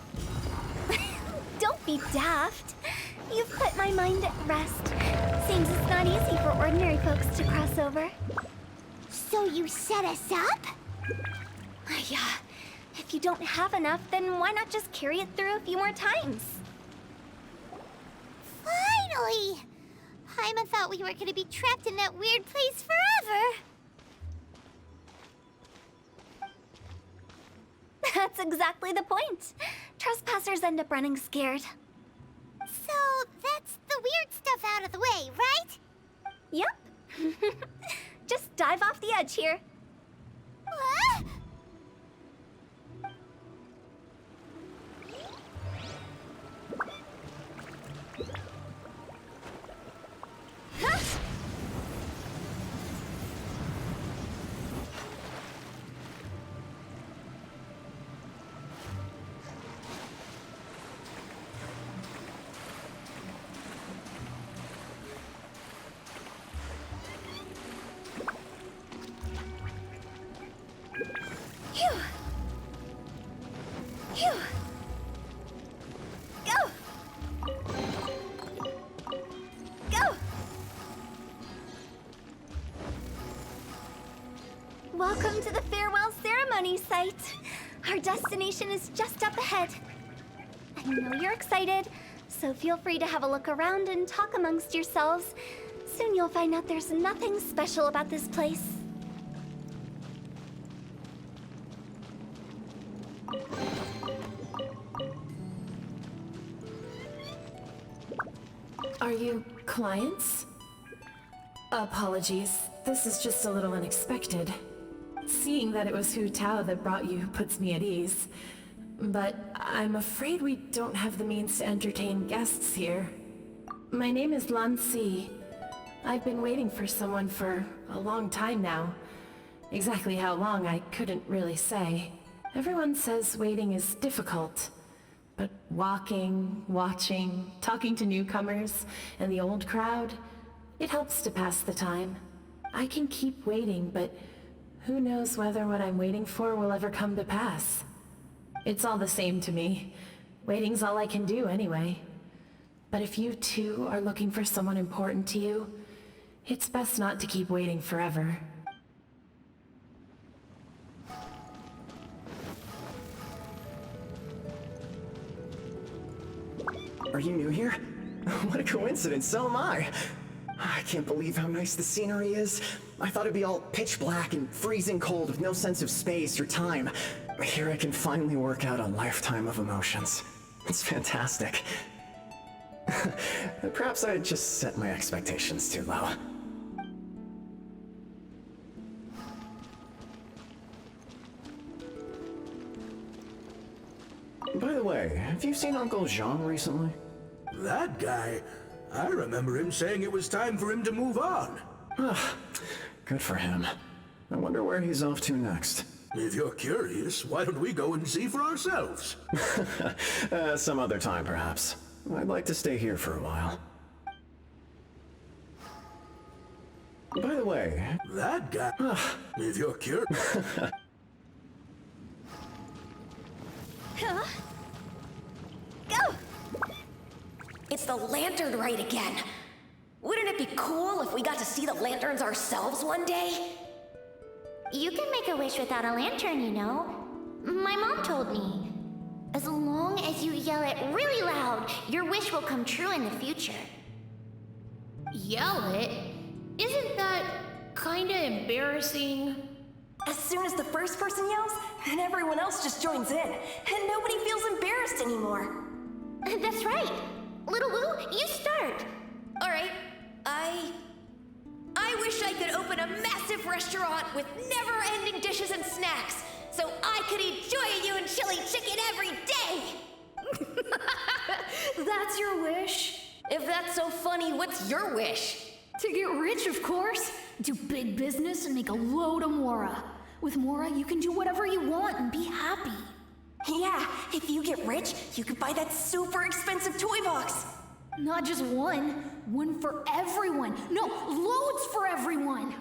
Don't be daft. You've put my mind at rest. Seems it's not easy for ordinary folks to cross over. So you set us up? Yeah. If you don't have enough, then why not just carry it through a few more times? Finally! Paimon thought we were gonna be trapped in that weird place forever. That's exactly the point. Trespassers end up running scared. So that's the weird stuff out of the way, right? Yep. Just dive off the edge here. What? Welcome to the farewell ceremony site. Our destination is just up ahead. I know you're excited, so feel free to have a look around and talk amongst yourselves. Soon you'll find out there's nothing special about this place. Are you clients? Apologies. This is just a little unexpected. Seeing that it was Hu Tao that brought you puts me at ease. But I'm afraid we don't have the means to entertain guests here. My name is Lan Si. I've been waiting for someone for a long time now. Exactly how long, I couldn't really say. Everyone says waiting is difficult. But walking, watching, talking to newcomers, and the old crowd, it helps to pass the time. I can keep waiting, but who knows whether what I'm waiting for will ever come to pass. It's all the same to me. Waiting's all I can do anyway. But if you too are looking for someone important to you, it's best not to keep waiting forever. Are you new here? What a coincidence, so am I. I can't believe how nice the scenery is. I thought it'd be all pitch black and freezing cold with no sense of space or time. Here I can finally work out a lifetime of emotions. It's fantastic. Perhaps I just set my expectations too low. By the way, have you seen Uncle Jean recently? That guy, I remember him saying it was time for him to move on. Good for him. I wonder where he's off to next. If you're curious, why don't we go and see for ourselves? Some other time, perhaps. I'd like to stay here for a while. By the way... That guy... if you're curious... Huh? Go! It's the lantern rite again. Wouldn't it be cool if we got to see the lanterns ourselves one day? You can make a wish without a lantern, you know. My mom told me. As long as you yell it really loud, your wish will come true in the future. Yell it? Isn't that kinda embarrassing? As soon as the first person yells, and everyone else just joins in, and nobody feels embarrassed anymore. That's right. Little Wu, you start. All right, I wish I could open a massive restaurant with never-ending dishes and snacks, so I could eat Joy and chili chicken every day! That's your wish? If that's so funny, what's your wish? To get rich, of course. Do big business and make a load of Mora. With Mora, you can do whatever you want and be happy. Yeah, if you get rich, you could buy that super expensive toy box. Not just one. One for everyone. No, loads for everyone.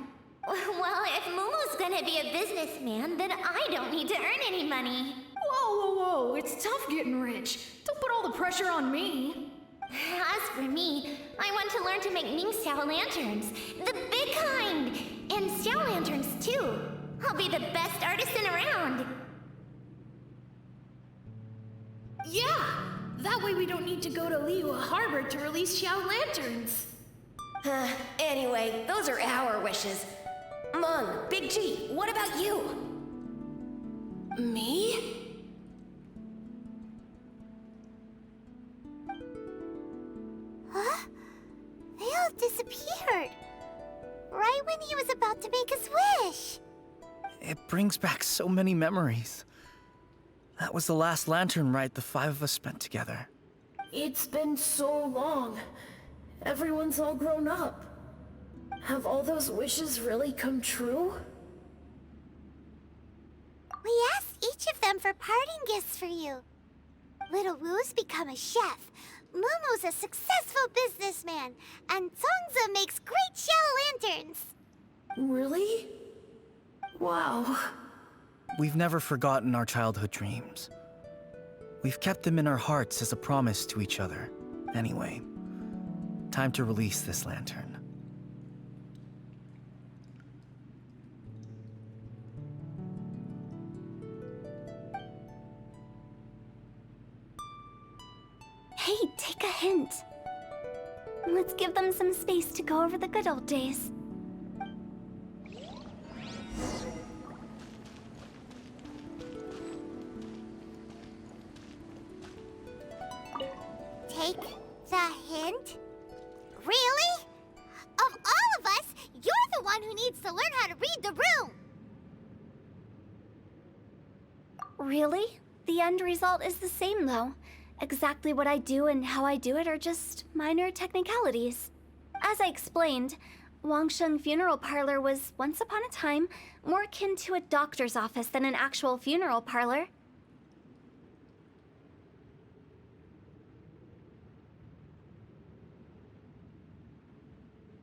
Well, if Momo's gonna be a businessman, then I don't need to earn any money. Whoa. It's tough getting rich. Don't put all the pressure on me. As for me, I want to learn to make Ming Xiao lanterns. The big kind! And Xiao lanterns, too. I'll be the best artisan around. Yeah! That way we don't need to go to Liyue Harbor to release Xiao lanterns. Anyway, those are our wishes. Mung, Big G, what about you? Me? Huh? They all disappeared. Right when he was about to make his wish. It brings back so many memories. That was the last lantern rite the 5 of us spent together. It's been so long. Everyone's all grown up. Have all those wishes really come true? We asked each of them for parting gifts for you. Little Wu's become a chef. Momo's a successful businessman. And Songza makes great Xiao lanterns. Really? Wow. We've never forgotten our childhood dreams. We've kept them in our hearts as a promise to each other. Anyway, time to release this lantern. Hey, take a hint. Let's give them some space to go over the good old days. Take the hint? Really? Of all of us, you're the one who needs to learn how to read the room! Really? The end result is the same, though. Exactly what I do and how I do it are just minor technicalities. As I explained, Wangsheng Funeral Parlor was, once upon a time, more akin to a doctor's office than an actual funeral parlor.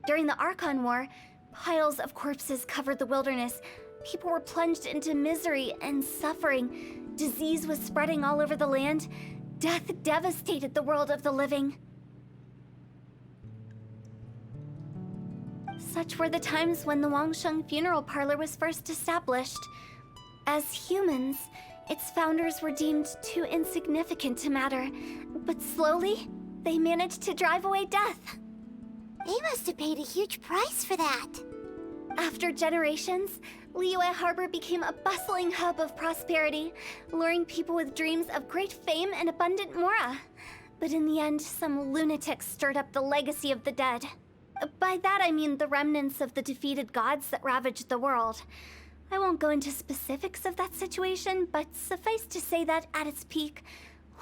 During the Archon War, piles of corpses covered the wilderness. People were plunged into misery and suffering. Disease was spreading all over the land. Death devastated the world of the living. Such were the times when the Wangsheng Funeral Parlor was first established. As humans, its founders were deemed too insignificant to matter, but slowly, they managed to drive away death. They must have paid a huge price for that. After generations, Liyue Harbor became a bustling hub of prosperity, luring people with dreams of great fame and abundant mora. But in the end, some lunatics stirred up the legacy of the dead. By that I mean the remnants of the defeated gods that ravaged the world. I won't go into specifics of that situation, but suffice to say that at its peak,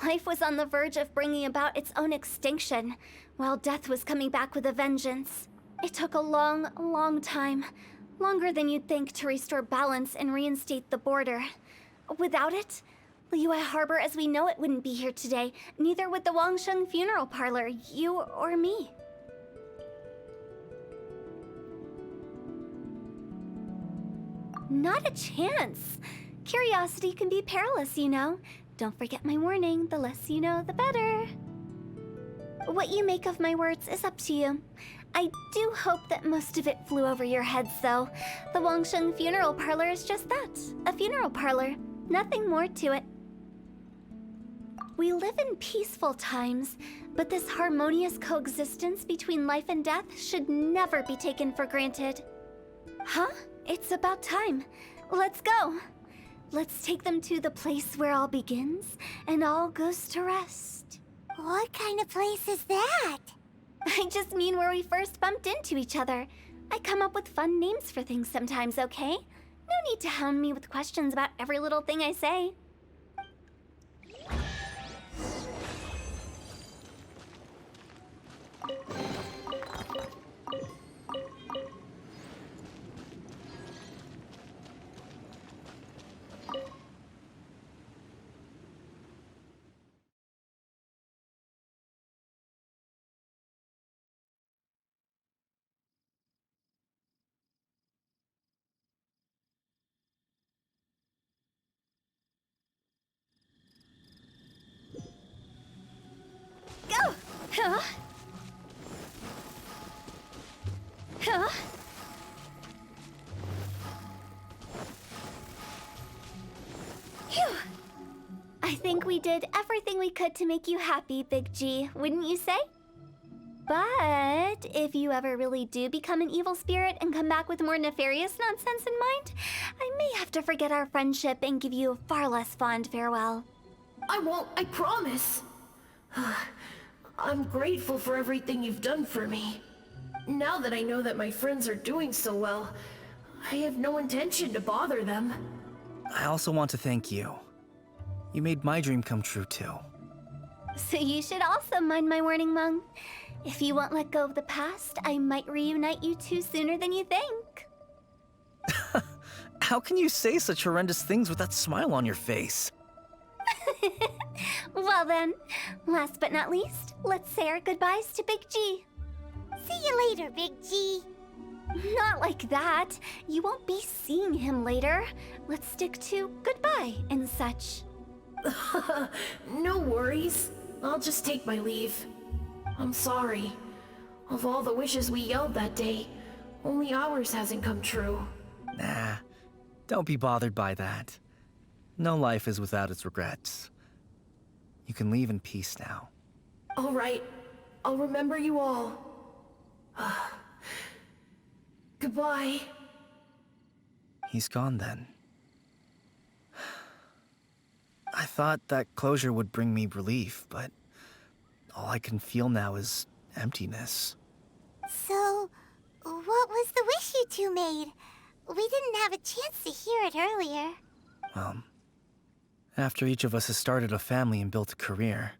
Life was on the verge of bringing about its own extinction, while death was coming back with a vengeance. It took a long, long time, longer than you'd think, to restore balance and reinstate the border. Without it, Liyue Harbor as we know it wouldn't be here today, neither would the Wangsheng Funeral Parlor, you or me. Not a chance. Curiosity can be perilous, you know. Don't forget my warning, the less you know, the better. What you make of my words is up to you. I do hope that most of it flew over your heads, though. The Wangsheng Funeral Parlor is just that, a funeral parlor. Nothing more to it. We live in peaceful times, but this harmonious coexistence between life and death should never be taken for granted. Huh? It's about time. Let's go. Let's take them to the place where all begins and all goes to rest. What kind of place is that? I just mean where we first bumped into each other. I come up with fun names for things sometimes, okay? No need to hound me with questions about every little thing I say. Go! Huh? Huh? Phew! I think we did everything we could to make you happy, Big G, wouldn't you say? But if you ever really do become an evil spirit and come back with more nefarious nonsense in mind, I may have to forget our friendship and give you a far less fond farewell. I won't, I promise. I'm grateful for everything you've done for me. Now that I know that my friends are doing so well, I have no intention to bother them. I also want to thank you. You made my dream come true, too. So you should also mind my warning, Mung. If you won't let go of the past, I might reunite you two sooner than you think. How can you say such horrendous things with that smile on your face? Well then, last but not least, let's say our goodbyes to Big G. See you later, Big G. Not like that. You won't be seeing him later. Let's stick to goodbye and such. No worries. I'll just take my leave. I'm sorry. Of all the wishes we yelled that day, only ours hasn't come true. Nah, don't be bothered by that. No life is without its regrets. You can leave in peace now. All right. I'll remember you all. Goodbye. He's gone then. I thought that closure would bring me relief, but all I can feel now is emptiness. So, what was the wish you two made? We didn't have a chance to hear it earlier. After each of us has started a family and built a career,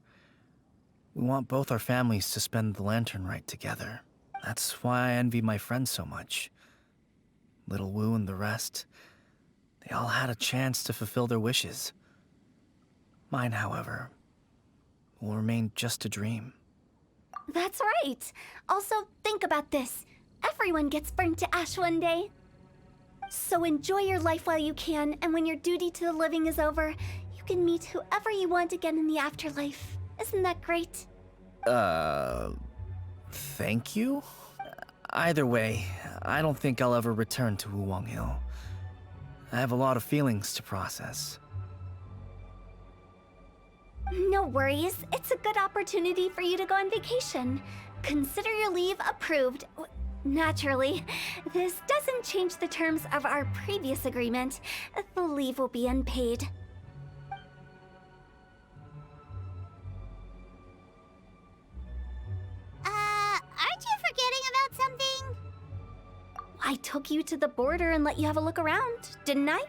we want both our families to spend the Lantern Rite together. That's why I envy my friends so much. Little Wu and the rest, they all had a chance to fulfill their wishes. Mine, however, will remain just a dream. That's right. Also, think about this. Everyone gets burnt to ash one day. So enjoy your life while you can, and when your duty to the living is over, you can meet whoever you want again in the afterlife. Isn't that great? Thank you? Either way, I don't think I'll ever return to Wuwang Hill. I have a lot of feelings to process. No worries. It's a good opportunity for you to go on vacation. Consider your leave approved. Naturally, this doesn't change the terms of our previous agreement. The leave will be unpaid. Aren't you forgetting about something? I took you to the border and let you have a look around, didn't I?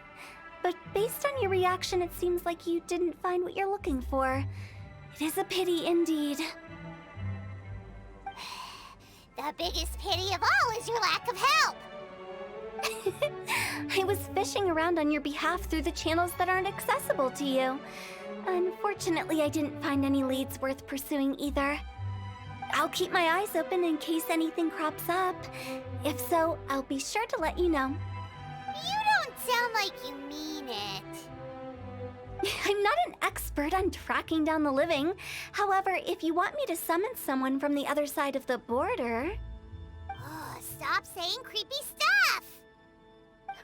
But based on your reaction, it seems like you didn't find what you're looking for. It is a pity indeed. The biggest pity of all is your lack of help. I was fishing around on your behalf through the channels that aren't accessible to you. Unfortunately, I didn't find any leads worth pursuing either. I'll keep my eyes open in case anything crops up. If so, I'll be sure to let you know. You don't sound like you mean it. I'm not an expert on tracking down the living. However, if you want me to summon someone from the other side of the border... Oh, stop saying creepy stuff!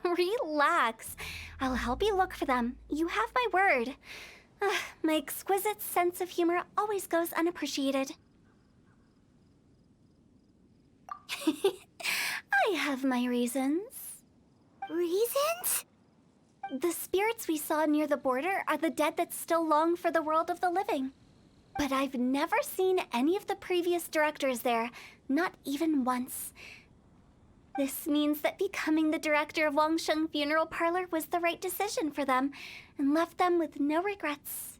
Relax. I'll help you look for them. You have my word. My exquisite sense of humor always goes unappreciated. I have my reasons. Reasons? The spirits we saw near the border are the dead that still long for the world of the living. But I've never seen any of the previous directors there, not even once. This means that becoming the director of Wangsheng Funeral Parlor was the right decision for them, and left them with no regrets.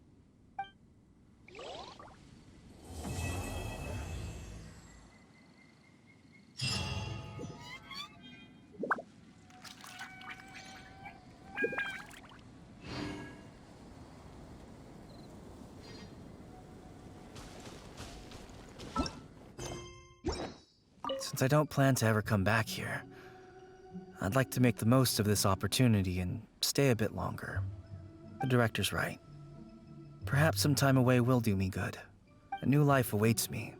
Since I don't plan to ever come back here, I'd like to make the most of this opportunity and stay a bit longer. The director's right. Perhaps some time away will do me good. A new life awaits me,